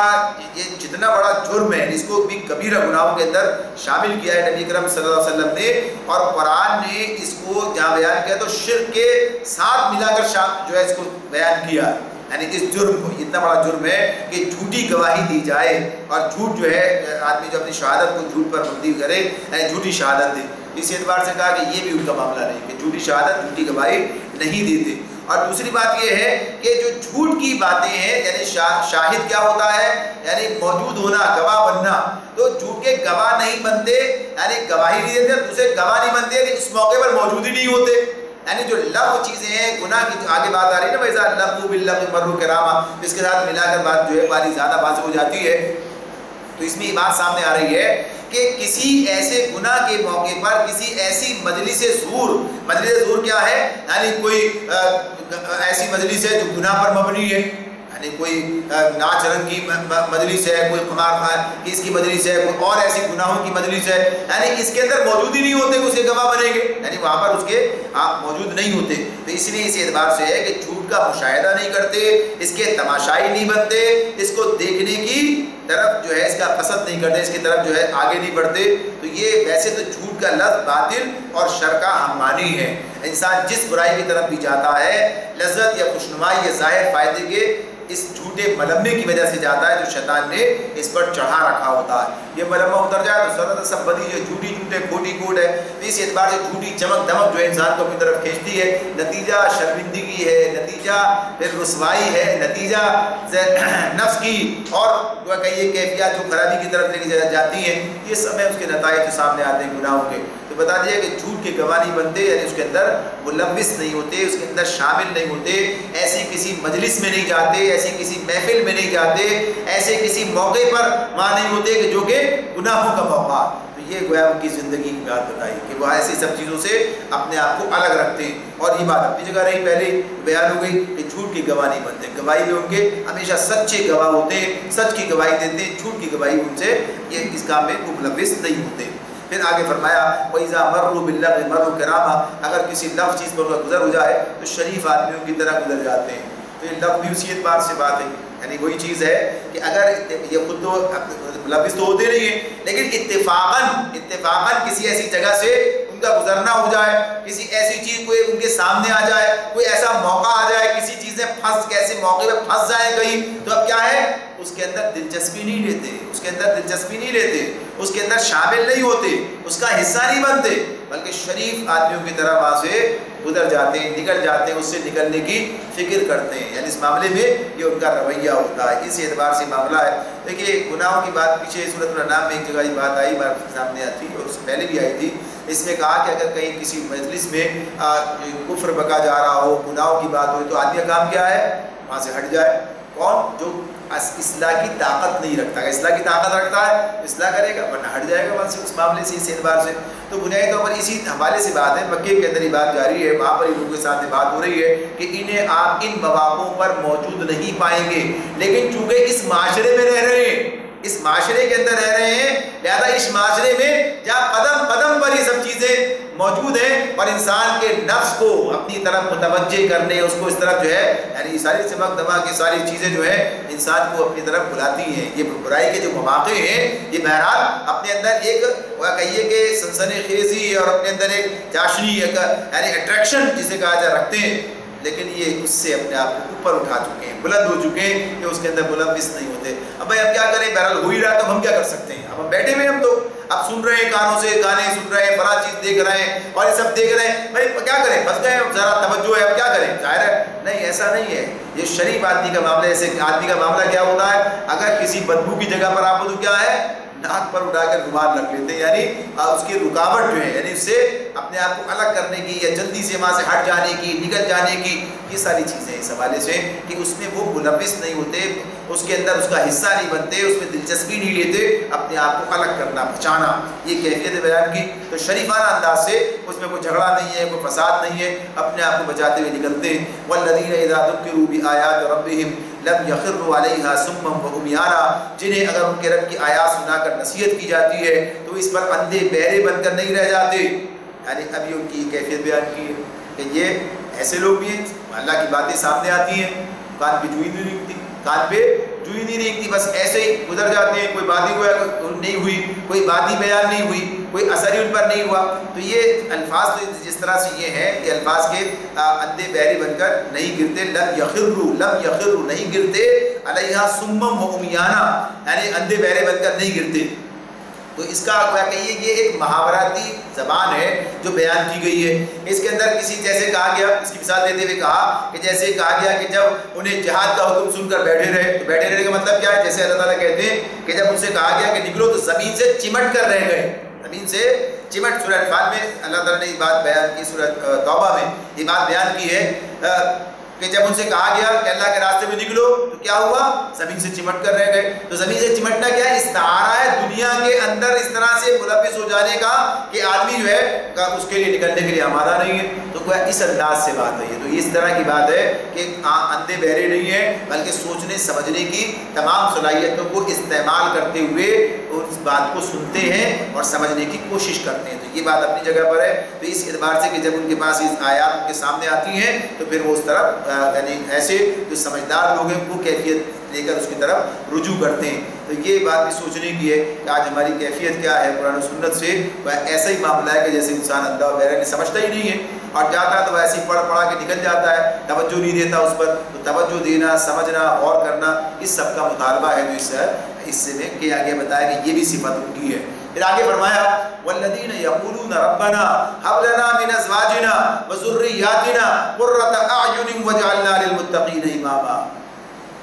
یہ جتنا بڑا جرم ہے اس کو بھی کبیرہ گناہوں کے اندر شامل کیا ہے نبی کرم صلی اللہ علیہ وسلم نے، اور قرآن نے اس کو جہاں بیان کیا تو شرک کے ساتھ ملا کر جو ہے اس کو بیان کیا، یعنی اس جرم کو، اتنا بڑا جرم ہے کہ جھوٹی گواہی دی جائے اور جھوٹ جو ہے آدمی جو اپنی شہادت کو جھوٹ پر مبنی کرے یعنی جھوٹی شہادت دے، اس اعتبار سے کہا کہ یہ بھی ان کا معاملہ نہیں کہ جھوٹی شہادت جھوٹی گواہی نہیں دیتے۔ اور دوسری بات یہ ہے کہ جو جھوٹ کی باتیں ہیں یعنی شاہد کیا ہوتا ہے یعنی موجود ہونا، گواہ بننا، تو جھوٹ کے گواہ نہیں بنتے یعنی گواہی نہیں دیتے، دوسرے گواہ نہیں بنتے کہ اس موقع پر موجود ہی نہیں ہوتے، یعنی جو لغو چیزیں ہیں گناہ کی آگے بات آ رہی ہے نا ویسا لغو باللغو مروا کراما، اس کے ساتھ ملا کر بات جو ہے باری زیادہ واضح ہو جاتی ہے۔ تو اس میں یہ بات سامنے آ رہی ہے کہ کسی ایسے گناہ کے موقع پر کسی ایسی مجلس زور، مجلس زور کیا ہے یعنی کوئی ایسی مجلس ہے جو گناہ پر مبنی ہے، یعنی کوئی ناچ رنگ کی مجلس ہے، کوئی قمار خان کی اس کی مجلس ہے، کوئی اور ایسی گناہوں کی مجلس ہے، یعنی اس کے اندر موجود ہی نہیں ہوتے کہ اس کے گواہ بنیں گے، یعنی وہاں پر اس کے آپ موجود نہیں ہوتے۔ تو اس لیے اس اعتبار سے ہے کہ جھوٹ کا مشاہدہ نہیں کرتے، اس کے تماشائی نہیں بنتے، اس کو دیکھنے کی طرف جو ہے اس کا قصد نہیں کرتے، اس کی طرف جو ہے آگے نہیں بڑھتے۔ تو یہ ویسے تو جھوٹ کا لفظ باطل اور شر کا ہم مانی ہے، انسان جس برائی کی طرف بھی جاتا ہے لذت یا خوشنمائی یا ظاہر فائدے کے اس جھوٹے ملمے کی وجہ سے جاتا ہے جو شیطان نے اس پر چڑھا رکھا ہوتا ہے، یہ ملمہ اتر جائے تو ضرورت سب بدی ہے، جھوٹی جھوٹے کھوٹی کھوٹ ہے۔ اس اعتبار سے جھوٹی چمک دمک جو ہے انسان کو اپنی طرف کھینچتی ہے، نتیجہ شرمندگی ہے، نتیجہ پھر رسوائی ہے، نتیجہ نفس کی اور جو کہیے کیفیات جو خرابی کی طرف لے جاتی ہیں، یہ سب اس کے نتائج جو سامنے آتے ہیں گناہوں کے۔ تو بتا دیا کہ جھوٹ کے گواہ نہیں بنتے یعنی اس کے اندر ملوث نہیں ہوتے، اس کے اندر شامل نہیں ہوتے، ایسی کسی مجلس میں نہیں جاتے، ایسی کسی محفل میں نہیں جاتے، ایسے کسی موقع پر وہاں نہیں ہوتے کہ جو کہ گناہوں کا موقع۔ تو یہ گویا ان کی زندگی کی بات بتائی کہ وہ ایسی سب چیزوں سے اپنے آپ کو الگ رکھتے ہیں، اور یہ بات اپنی جگہ رہی پہلے بیان ہو گئی کہ جھوٹ کی گواہ نہیں بنتے، گواہی میں ان کے ہمیشہ سچے گواہ ہوتے ہیں، سچ کی گواہی دیتے ہیں، جھوٹ کی گواہی ان سے یہ اس کام میں ملوث نہیں ہوتے۔ پھر آگے فرمایا وَإِذَا مَرُّوا بِاللَّغْوِ مَرُّوا كِرَامًا، اگر کسی لفظ چیز پر گزر ہو جائے تو شریف آدمیوں کی طرح گزر جاتے ہیں۔ تو یہ لفظ بھی اسی اعتبار سے بات ہے، یعنی وہی چیز ہے کہ اگر یہ خود تو لفظ تو ہوتے نہیں ہیں لیکن اتفاقاً کسی ایسی جگہ سے ان کا گزرنا ہو جائے، کسی ایسی چیز کوئی ان کے سامنے آ جائے، کوئی ایسا موقع آ جائے، کسی چیزیں کیسے موقع پہ پھنس جائیں کہیں، تو اب کیا ہے، اس کے اندر دلچسپی نہیں لیتے، اس کے اندر شامل نہیں ہوتے، اس کا حصہ نہیں بنتے، بلکہ شریف آدمیوں کی طرح وہاں سے گزر جاتے ہیں، نکل جاتے ہیں، اس سے نکلنے کی فکر کرتے ہیں، یعنی اس معاملے میں یہ ان کا رویہ ہوتا ہے، اس اعتبار سے معاملہ ہے۔ دیکھیے گناہوں کی بات پیچھے سورۃ الانعام میں ایک جگہ یہ بات آئی، ہمارے سامنے آتی اور اس سے پہلے بھی آئی تھی، اس میں کہا کہ اگر کہیں کسی مجلس میں کفر بکا جا رہا ہو، گناہوں کی بات ہوئی، تو آدمی کا کام کیا ہے، وہاں سے ہٹ جائے۔ کون؟ جو اصلاح کی طاقت نہیں رکھتا ہے، اصلاح کی طاقت رکھتا ہے اصلاح کرے گا، ورنہ ہٹ جائے گا وہاں سے، اس معاملے سے، اس اعتبار سے۔ تو بنیادی طور پر اسی حوالے سے بات ہے، مکے کے اندر یہ بات جاری ہے، وہاں پر لوگوں کے ساتھ بات ہو رہی ہے کہ انہیں آپ ان مواقعوں پر موجود نہیں پائیں گے، لیکن چونکہ اس معاشرے میں رہ رہے ہیں، اس معاشرے کے اندر رہ رہے ہیں، لہذا اس معاشرے میں جہاں قدم قدم پر یہ سب چیزیں موجود ہیں اور انسان کے نفس کو اپنی طرف متوجہ کرنے، اس کو اس طرف جو ہے، یعنی ساری چمک دمک کی ساری چیزیں جو ہے انسان کو اپنی طرف بلاتی ہیں۔ یہ برائی کے جو مواقع ہیں یہ بہرحال اپنے اندر ایک کہیے کہ سنسنی خیزی اور اپنے اندر ایک چاشنی، یعنی اٹریکشن جسے کہا جائے رکھتے ہیں، لیکن یہ اس سے اپنے آپ کو اوپر اٹھا چکے ہیں، بلند ہو چکے ہیں کہ اس کے اندر ملوث نہیں ہوتے۔ اب بھائی اب کیا کریں، بہرحال ہو ہی رہا تو ہم کیا کر سکتے ہیں، اب ہم بیٹھے ہوئے، ہم تو اب سن رہے ہیں، کانوں سے گانے سن رہے ہیں، فلاں چیز دیکھ رہے ہیں اور یہ سب دیکھ رہے ہیں، بھائی کیا کریں، پھنس گئے، ذرا توجہ ہے، اب کیا کریں، ظاہر ہے نہیں، ایسا نہیں ہے۔ یہ شریف آدمی کا معاملہ، ایسے آدمی کا معاملہ کیا ہوتا ہے، اگر کسی بدبو کی جگہ پر آپ کو تو کیا ہے، ناک پر اٹھا کر رومال رکھ لیتے ہیں، یعنی اس کی رکاوٹ جو ہے، یعنی اس سے اپنے آپ کو الگ کرنے کی یا جلدی سے وہاں سے ہٹ جانے کی، نکل جانے کی، یہ ساری چیزیں اس حوالے سے کہ اس میں وہ ملوث نہیں ہوتے، اس کے اندر اس کا حصہ نہیں بنتے، اس میں دلچسپی نہیں لیتے، اپنے آپ کو الگ کرنا، بچانا، یہ کیفیت بیان کی۔ تو شریفانہ انداز سے اس میں کوئی جھگڑا نہیں ہے، کوئی فساد نہیں ہے، اپنے آپ کو بچاتے ہوئے نکلتے ہیں۔ والذین اذا ذکروا بآیات ربہم لم یخروا علیہا صما وعمیانا، جنہیں اگر ان کے رب کی آیات سنا کر نصیحت کی جاتی ہے تو اس پر اندھے بہرے بن کر نہیں رہ جاتے۔ یعنی ابھی ان کی کیفیت بیان کی ہے کہ یہ ایسے لوگ بھی ہیں، اللہ کی باتیں سامنے آتی ہیں، کان پہ جوئی نہیں رکھتی، کان پہ جوئی نہیں رکھتی، بس ایسے ہی گزر جاتے ہیں، کوئی بات ہی نہیں ہوئی، کوئی بات ہی بیان نہیں ہوئی، کوئی اثر ہی ان پر نہیں ہوا۔ تو یہ الفاظ جس طرح سے یہ ہیں، یہ الفاظ کے اندھے بہرے بن کر نہیں گرتے، لم یخروا نہیں گرتے، علیہا صما وعمیانا، یعنی اندھے بہرے بن کر نہیں گرتے۔ تو اس کا کیا کہیے، یہ ایک محاوراتی زبان ہے جو بیان کی گئی ہے۔ اس کے اندر کسی جیسے کہا گیا، اس کی مثال دیتے ہوئے کہا کہ جیسے کہا گیا کہ جب انہیں جہاد کا حکم سن کر بیٹھے رہے، تو بیٹھے رہنے کا مطلب کیا ہے، جیسے اللہ تعالیٰ کہتے ہیں کہ جب ان سے کہا گیا کہ نکلو تو زمین سے چمٹ کر رہ گئے، زمین سے چمٹ۔ سورہ انفال میں اللہ تعالیٰ نے یہ بات بیان کی، سورہ توبہ میں یہ بات بیان کی ہے کہ جب ان سے کہا گیا کہ اللہ کے راستے میں نکلو تو کیا ہوا، زمین سے چمٹ کر رہ گئے۔ تو زمین سے چمٹنا کیا ہے، استعارہ ہے دنیا کے اندر اس طرح سے ملوث ہو جانے کا کہ آدمی جو ہے اس کے لیے نکلنے کے لیے آمادہ نہیں ہے۔ تو اس انداز سے بات ہے یہ، تو اس طرح کی بات ہے کہ اندھے بہرے نہیں ہیں، بلکہ سوچنے سمجھنے کی تمام صلاحیتوں کو استعمال کرتے ہوئے اس بات کو سنتے ہیں اور سمجھنے کی کوشش کرتے ہیں۔ تو یہ بات اپنی جگہ پر ہے۔ تو اس اعتبار سے کہ جب ان کے پاس اس آیات ان کے سامنے آتی ہیں تو پھر وہ اس طرف یعنی ایسے جو سمجھدار لوگ ہیں وہ کیفیت لے کر اس کی طرف رجوع کرتے ہیں۔ تو یہ بات بھی سوچنے کی ہے کہ آج ہماری کیفیت کیا ہے قرآن و سنت سے، ایسا ہی معاملہ ہے کہ جیسے انسان اندھا وغیرہ نہیں سمجھتا ہی نہیں ہے اور جاتا ہے تو ایسے ہی پڑھا کے نکل جاتا ہے، توجہ نہیں دیتا اس پر۔ تو توجہ دینا، سمجھنا، غور کرنا، اس سب کا مطالبہ ہے جو اس سے میں کہ آگے بتایا کہ یہ بھی صفت ان کی ہے۔ پھر آگے فرمایا والذین یقولون ربنا هب لنا من ازواجنا وذریاتنا قرۃ اعین واجعلنا للمتقین اماما۔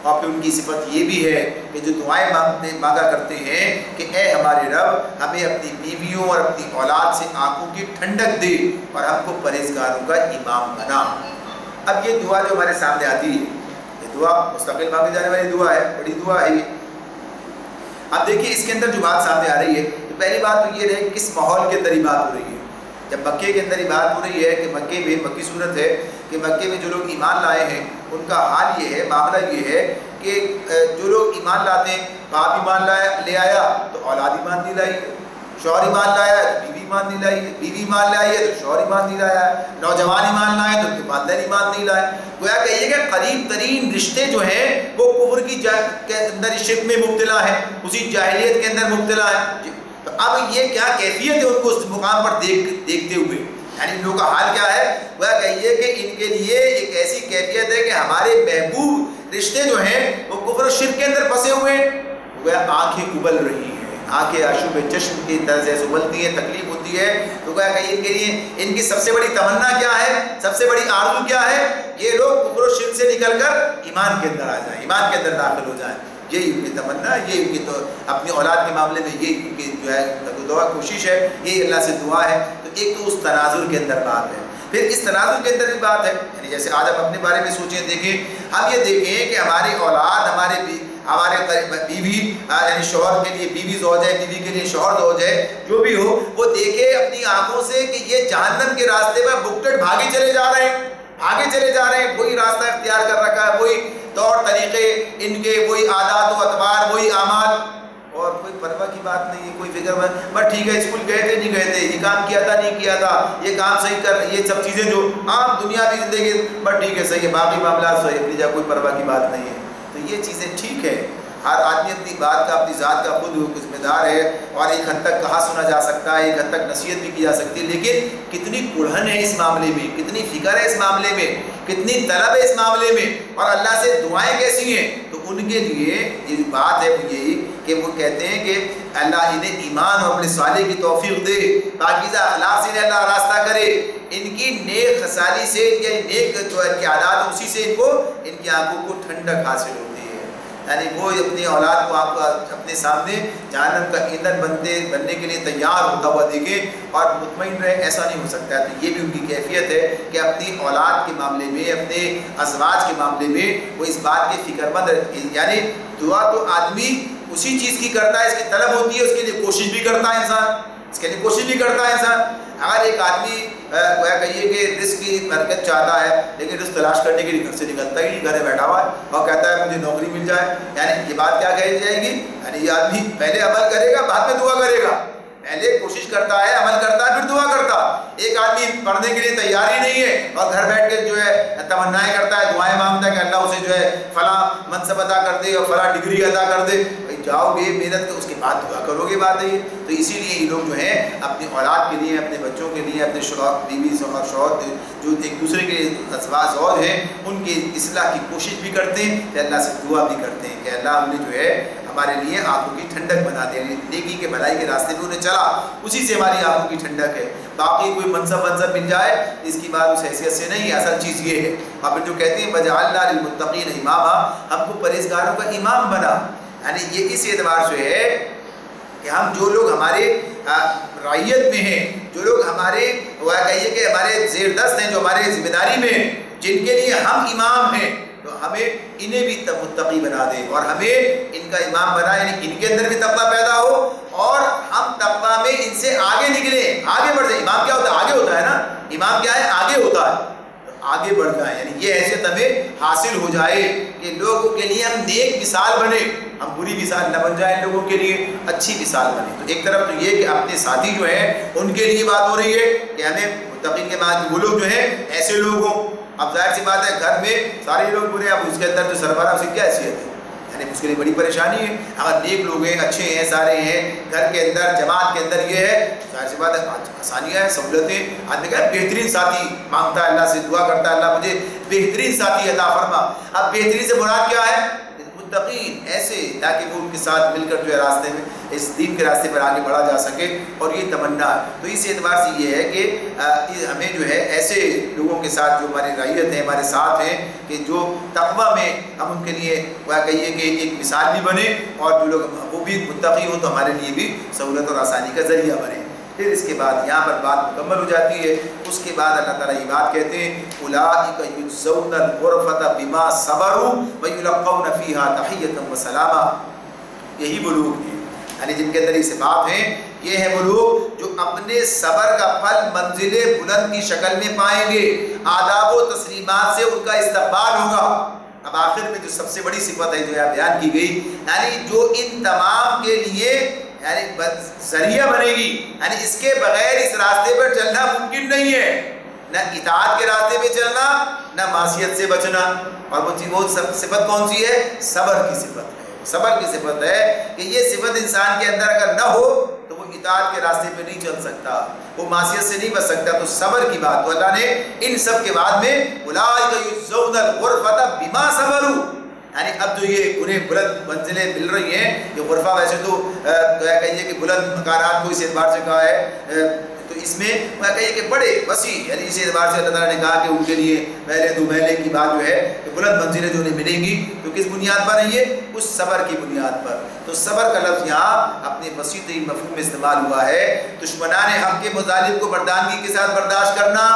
اور پھر ان کی صفت یہ بھی ہے کہ جو دعائیں مانگا کرتے ہیں کہ اے ہمارے رب ہمیں اپنی بیویوں اور اپنی اولاد سے آنکھوں کی ٹھنڈک دے اور ہم کو پرہیزگاروں کا امام بنا۔ اب یہ دعا جو ہمارے سامنے آتی ہے، یہ دعا مستقل مانگی جانے والی دعا ہے، بڑی دعا ہے یہ۔ اب دیکھیے اس کے اندر جو بات سامنے آ رہی ہے، تو پہلی بات تو یہ رہے کس ماحول کے اندر یہ بات ہو رہی ہے۔ جب مکے کے اندر یہ بات ہو رہی ہے کہ مکے میں مکی صورت ہے کہ مکے میں جو لوگ ایمان لائے ہیں ان کا حال یہ ہے، معاملہ یہ ہے کہ جو لوگ ایمان لاتے ہیں، باپ ایمان لے آیا تو اولاد ایمان نہیں لائی، شوہر ایمان لایا ہے تو بیوی ایمان نہیں لائی، بیوی ایمان لائی ہے تو شوہر ایمان نہیں لایا، نوجوان ایمان لائے تو ان کے والدین ایمان نہیں لائے۔ گویا کہیے کہ قریب ترین رشتے جو ہیں وہ کفر کے اندر شرک میں مبتلا ہیں، اسی جاہلیت کے اندر مبتلا ہیں۔ تو اب یہ کیا کیفیت ہے ان کو اس مقام پر دیکھتے ہوئے، یعنی ان لوگوں کا حال کیا ہے؟ وہ کہیے کہ ان کے لیے ایک ایسی کیفیت ہے کہ ہمارے محبوب رشتے جو ہیں وہ کفر و شرک کے اندر پھنسے ہوئے ہیں. وہ آنکھیں ابل رہی ہیں, آنکھیں آشوب چشم کی طرح سے ابلتی ہیں, تکلیف ہوتی ہے. تو کہا کہ ان کے لیے ان کی سب سے بڑی تمنا کیا ہے, سب سے بڑی آرزو کیا ہے؟ یہ لوگ کفر و شرک سے نکل کر ایمان کے اندر آ جائیں, ایمان کے اندر داخل ہو جائیں. یہی ان کی تمنا, یہ ان کی تو اپنی اولاد کے معاملے میں یہ ان کی جو ہے دعا کوشش ہے, یہی اللہ سے دعا ہے. تو ایک تو اس تناظر کے اندر بات ہے. پھر اس تناظر کے اندر بھی بات ہے, یعنی جیسے آج ہم اپنے بارے میں سوچیں, دیکھیں, ہم یہ دیکھیں کہ ہماری اولاد, ہمارے بیوی, یعنی شوہر کے لیے بیوی زوج ہے, بیوی کے لیے شوہر زوج ہے, جو بھی ہو, وہ دیکھے اپنی آنکھوں سے کہ یہ جہنم کے راستے پر بکٹڑ بھاگے چلے جا رہے ہیں, بھاگے چلے جا رہے ہیں. وہی راستہ اختیار کر رکھا ہے, وہی طور طریقے ان کے, وہی عادات و اطوار, وہی اعمال, اور کوئی پرواہ کی بات نہیں ہے, کوئی فکر مند, بس ٹھیک ہے, اسکول گئے تھے نہیں گئے تھے, یہ کام کیا تھا نہیں کیا تھا, یہ کام صحیح کر, یہ سب چیزیں جو عام دنیاوی زندگی, بس ٹھیک ہے, صحیح ہے, باقی معاملات صحیح, اپنی جگہ کوئی پرواہ کی بات نہیں ہے. تو یہ چیزیں ٹھیک ہے, ہر آدمی اپنی بات کا, اپنی ذات کا خود ذمہ دار ہے, اور ایک حد تک کہا سنا جا سکتا ہے, ایک حد تک نصیحت بھی کی جا سکتی ہے, لیکن کتنی کڑھن ہے اس معاملے میں, کتنی فکر ہے اس معاملے میں, کتنی طلب ہے اس معاملے میں, اور اللہ سے دعائیں کیسی ہیں. تو ان کے لیے یہ بات ہے وہ یہی کہ وہ کہتے ہیں کہ اللہ انہیں ایمان اور اپنے صالح کی توفیق دے, پاکیزہ اخلاق سے انہیں اللہ راستہ کرے, ان کی نیک خصالی سے, یا نیک جو ان کے عادات اسی سے ان کو, ان کی آنکھوں کو ٹھنڈک حاصل ہوتی ہے. یعنی وہ اپنی اولاد کو آپ اپنے سامنے جہنم کا ایندھن بننے کے لیے تیار ہوتا ہوا دیکھیں اور مطمئن رہے, ایسا نہیں ہو سکتا ہے. تو یہ بھی ان کی کیفیت ہے کہ اپنی اولاد کے معاملے میں, اپنے ازواج کے معاملے میں وہ اس بات کے فکر مند, یعنی دعا تو آدمی اسی چیز کی کرتا ہے, اس کی طلب ہوتی ہے, اس کے لیے کوشش بھی کرتا ہے انسان, اس کے لیے کوشش بھی کرتا ہے انسان. اگر ایک آدمی کہیے کہ رزق کی برکت چاہتا ہے, لیکن رزق تلاش کرنے کے لیے گھر سے نکلتا ہی نہیں, گھر میں بیٹھا ہوا ہے اور کہتا ہے مجھے نوکری مل جائے, یعنی یہ بات کیا کہی جائے گی؟ یعنی یہ آدمی پہلے عمل کرے گا, بعد میں دعا کرے گا. پہلے کوشش کرتا ہے, عمل کرتا ہے, پھر دعا کرتا. ایک آدمی پڑھنے کے لیے تیار ہی نہیں ہے اور گھر بیٹھ کے جو ہے تمنائیں کرتا ہے, دعائیں مانگتا ہے کہ اللہ اسے جو ہے فلاں منصب عطا کر دے اور فلاں ڈگری عطا کر دے. جاؤ گے محنت کے, اس کے بعد دعا کرو گے, بات ہے یہ. تو اسی لیے یہ لوگ جو ہیں اپنی اولاد کے لیے, اپنے بچوں کے لیے, اپنے شوہر بیوی اور شوہر جو ایک دوسرے کے ازواج زوج ہیں, ان کی اصلاح کی کوشش بھی کرتے ہیں, کہ اللہ سے دعا بھی کرتے ہیں کہ اللہ انہیں جو ہے ہمارے لیے آنکھوں کی ٹھنڈک بنا دے, نیکی کے بھلائی کے راستے پہ انہیں چلا, اسی سے ہماری آنکھوں کی ٹھنڈک ہے. باقی کوئی منصب مل جائے اس کی بات اس حیثیت سے نہیں, اصل چیز یہ ہے. اور پھر جو کہتے ہیں وجعلنا للمتقین اماما, ہم کو پرہیزگاروں کا امام بنا, یعنی یہ اس اعتبار سے ہے کہ ہم جو لوگ ہمارے رعیت میں ہیں, جو لوگ ہمارے کہیے کہ ہمارے زیر دست ہیں, جو ہمارے ذمہ داری میں ہیں, جن کے لیے ہم امام ہیں, تو ہمیں انہیں بھی متقی بنا دے اور ہمیں ان کا امام بنا, یعنی ان کے اندر بھی تقویٰ پیدا ہو اور ہم تقویٰ میں ان سے آگے نکلیں, آگے بڑھ جائیں. امام کیا ہوتا ہے؟ آگے ہوتا ہے نا, امام کیا ہے؟ آگے ہوتا ہے, آگے بڑھ جائیں, یعنی یہ حیثیت ہمیں حاصل ہو جائے کہ لوگوں کے لیے ہم نیک مثال بنے, ہم بری مثال نہ بن جائیں, لوگوں کے لیے اچھی مثال بنے. تو ایک طرف تو یہ کہ اپنے ساتھی جو ہیں ان کے لیے بات ہو رہی ہے کہ ہمیں متقین کے بعد وہ لوگ جو ہیں ایسے لوگ ہوں. اب ظاہر سی بات ہے گھر میں سارے لوگ برے, اب اس کے اندر جو سربراہ اس کی کیا حیثیت ہے, یعنی اس کے لیے بڑی پریشانی ہے. اگر نیک لوگ ہیں, اچھے ہیں, سارے ہیں, گھر کے اندر جماعت کے اندر یہ ہے, ظاہر سی بات ہے آسانیاں ہیں, سہولتیں. آدمی کہا بہترین ساتھی مانگتا ہے, اللہ سے دعا کرتا ہے اللہ مجھے بہترین ساتھی عطا فرما. اب بہترین سے مراد کیا ہے؟ متقین, ایسے تاکہ وہ ان کے ساتھ مل کر جو ہے راستے میں, اس دین کے راستے پر آگے بڑھا جا سکے, اور یہ تمنا. تو اس اعتبار سے یہ ہے کہ ہمیں جو ہے ایسے لوگوں کے ساتھ جو ہماری رعیت ہیں, ہمارے ساتھ ہیں, کہ جو تقویٰ میں ہم ان کے لیے کہیے کہ ایک مثال بھی بنے, اور جو لوگ وہ بھی متقی ہوں تو ہمارے لیے بھی سہولت اور آسانی کا ذریعہ بنے. پھر اس کے بعد یہاں پر بات مکمل ہو جاتی ہے. اس کے بعد اللہ تعالیٰ یہ بات کہتے ہیں اولئک یجزون الغرفۃ بما صبروا ویلقون فیہا تحیۃ وسلاما. یہی وہ لوگ ہیں, یعنی جن کے اندر یہ صفات ہیں, یہ ہیں وہ لوگ جو اپنے صبر کا پھل منزل بلند کی شکل میں پائیں گے, آداب و تسلیمات سے ان کا استقبال ہوگا. اب آخر میں جو سب سے بڑی صفت ہے جو یہاں بیان کی گئی, یعنی جو ان تمام کے لیے یعنی ذریعہ بنے گی, یعنی اس کے بغیر اس راستے پر چلنا ممکن نہیں ہے, نہ اطاعت کے راستے پہ چلنا, نہ معصیت سے بچنا. اور وہ صفت کون سی ہے؟ صبر کی صفت ہے. صبر کی صفت ہے کہ یہ صفت انسان کے اندر اگر نہ ہو تو وہ اطاعت کے راستے پہ نہیں چل سکتا، وہ معصیت سے نہیں بچ سکتا، تو صبر کی بات تو اللہ نے ان سب کے بعد میں اولئک یجزون الغرفۃ بما صبروا، یعنی اب جو یہ انہیں بلند منزلیں مل رہی ہیں، یہ غرفہ ویسے تو کہیے کہ بلند مکانات کو اس اعتبار سے کہا ہے، تو اس میں کہیے کہ بڑے وسیع، یعنی اس اعتبار سے اللہ تعالیٰ نے کہا کہ ان کے لیے پہلے دو محلے کی بات جو ہے کہ بلند منزلیں جو انہیں ملیں گی، تو کس بنیاد پر ہے یہ؟ اس صبر کی بنیاد پر۔ تو صبر کا لفظ یہاں اپنے وسیع ترین مفہوم میں استعمال ہوا ہے، دشمنان حق کے مظالم کو مردانگی کے ساتھ برداشت کرنا،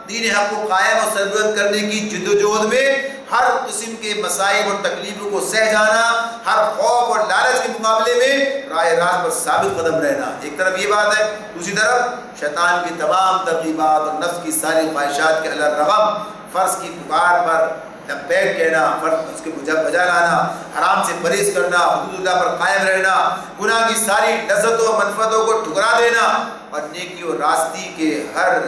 دین حق کو قائم اور سربلند کرنے کی جدوجہد میں ہر قسم کے مصائب اور تکلیفوں کو سہ جانا، ہر خوف اور لالچ کے مقابلے میں راہ راست پر ثابت قدم رہنا، ایک طرف یہ بات ہے، دوسری طرف شیطان کی تمام ترغیبات اور نفس کی ساری خواہشات کے علی الرغم فرض کی پکار پر لبیک کہنا، فرض اس کے بجا لانا، حرام سے پرہیز کرنا، حدود اللہ پر قائم رہنا، گناہ کی ساری لذتوں اور منفعتوں کو ٹھکرا دینا، اور نیکی اور راستی کے ہر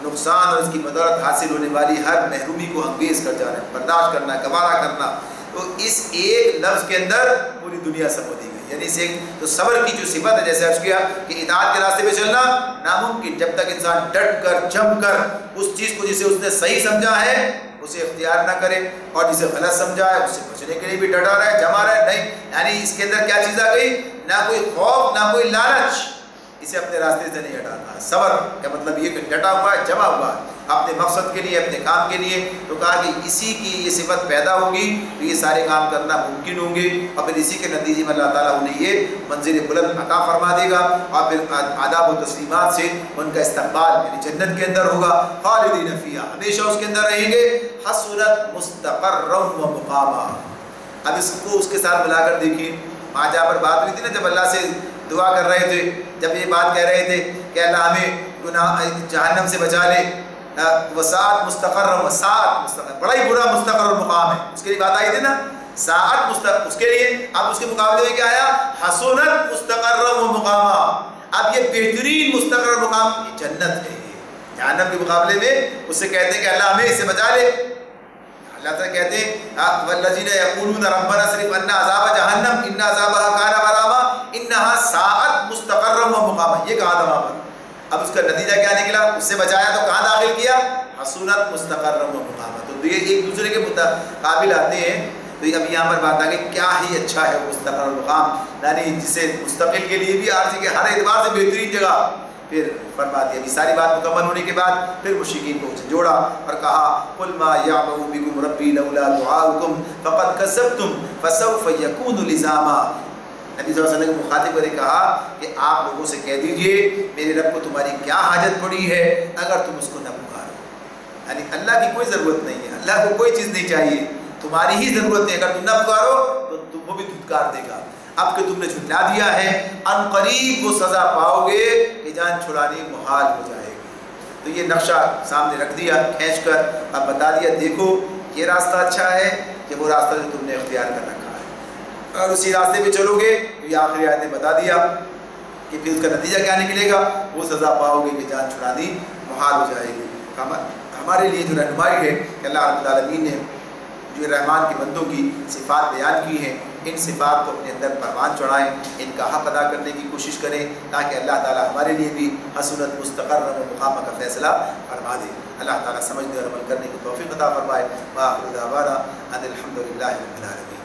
نقصان اور اس کی بدولت حاصل ہونے والی ہر محرومی کو انگیز کر جانا، برداشت کرنا، گوارا کرنا۔ تو اس ایک لفظ کے اندر پوری دنیا سمو دی گئی، یعنی اس ایک تو صبر کی جو صفت ہے، جیسے عرض کیا کہ اطاعت کے راستے پہ چلنا ناممکن جب تک انسان ڈٹ کر جم کر اس چیز کو جسے اس نے صحیح سمجھا ہے اسے اختیار نہ کرے، اور جسے غلط سمجھا ہے اس سے بچنے کے لیے بھی ڈٹا رہے، جمع رہے، نہیں، یعنی اس کے اندر کیا چیز آ گئی؟ نہ کوئی خوف، نہ کوئی لالچ، اسے اپنے راستے سے نہیں ہٹانا۔ صبر کا مطلب یہ کہ ڈٹا ہوا ہے، جمع ہوا ہے اپنے مقصد کے لیے، اپنے کام کے لیے، تو کہا کہ اسی کی یہ صفت پیدا ہوگی تو یہ سارے کام کرنا ممکن ہوں گے، اور پھر اسی کے نتیجے میں اللہ تعالیٰ انہیں یہ منزل بلند عطا فرما دے گا، اور پھر آداب و تسلیمات سے ان کا استقبال یعنی جنت کے اندر ہوگا، خالدین فیہا، ہمیشہ اس کے اندر رہیں گے، حسنت مستقرا و مقاما۔ اب اس کو اس کے ساتھ ملا کر دیکھیے، وہاں جہاں پر بات ہوئی تھی نا، جب اللہ سے دعا کر رہے تھے، جب یہ بات کہہ رہے تھے کہ اللہ ہمیں گناہ جہنم سے بچا لے، وساعت مستقر، وساعت مستقر، بڑا ہی برا مستقر اور مقام ہے، اس کے لیے بات آئی تھی نا، ساعت مستقر، اس کے لیے اب اس کے مقابلے میں کیا آیا؟ حسنت مستقر و مقاما۔ اب یہ بہترین مستقر و مقام یہ جنت ہے، یہ جہنم کے مقابلے میں اس سے کہتے ہیں کہ اللہ ہمیں اس سے بچا لے۔ اللہ تعالیٰ کہتے ہیں والذین یقولون ربنا اصرف عنا عذاب جہنم ان عذابها کان غراما انها ساعت مستقرا و مقاما، یہ کہا تھا وہاں پر۔ اب اس کا نتیجہ کیا نکلا؟ اس سے بچایا تو کہاں داخل کیا؟ حسنت مستقرا و مقاما۔ تو یہ ایک دوسرے کے متقابل آتے ہیں، تو اب یہاں پر بات آ گئی کیا ہی اچھا ہے مستقر و مقام، یعنی جسے مستقل کے لیے بھی عارضی کے ہر اعتبار سے بہترین جگہ۔ پھر فرما دیا کہ ساری بات مکمل ہونے کے بعد پھر مشرکین کو جوڑا اور کہا قل ما یعبأ بکم ربی لولا دعاؤکم فقد کذبتم فسوف یکون لزاما۔ نبی صلی اللہ علیہ وسلم کو مخاطب کرے کہا کہ آپ لوگوں سے کہہ دیجئے میرے رب کو تمہاری کیا حاجت پڑی ہے اگر تم اس کو نہ پکارو، یعنی اللہ کی کوئی ضرورت نہیں ہے، اللہ کو کوئی چیز نہیں چاہیے، تمہاری ہی ضرورت ہے، اگر تم نہ پکارو تو تم وہ بھی دھتکار دے گا۔ اب کہ تم نے جھٹلا دیا ہے ان قریب وہ سزا پاؤ گے کہ جان چھڑانی محال ہو جائے گی۔ تو یہ نقشہ سامنے رکھ دیا کھینچ کر، اب بتا دیا دیکھو یہ راستہ اچھا ہے کہ وہ راستہ جو تم نے اختیار کر رکھا ہے، اور اسی راستے پہ چلو گے تو یہ آخری آیت نے بتا دیا کہ پھر اس کا نتیجہ کیا نکلے گا، وہ سزا پاؤ گے کہ جان چھڑانی محال ہو جائے گی۔ ہمارے لیے جو رہنمائی ہے کہ اللہ رب العالمین نے جو رحمان کے بندوں کی صفات بیان کی ہیں، ان صفات کو اپنے اندر پروان چڑھائیں، ان کا حق ادا کرنے کی کوشش کریں تاکہ اللہ تعالیٰ ہمارے لیے بھی حسنت مستقر و مقامہ کا فیصلہ فرما دے۔ اللہ تعالیٰ سمجھنے اور عمل کرنے کی توفیق عطا فرمائے۔ وآخر دعوانا ان الحمد للہ رب العالمین۔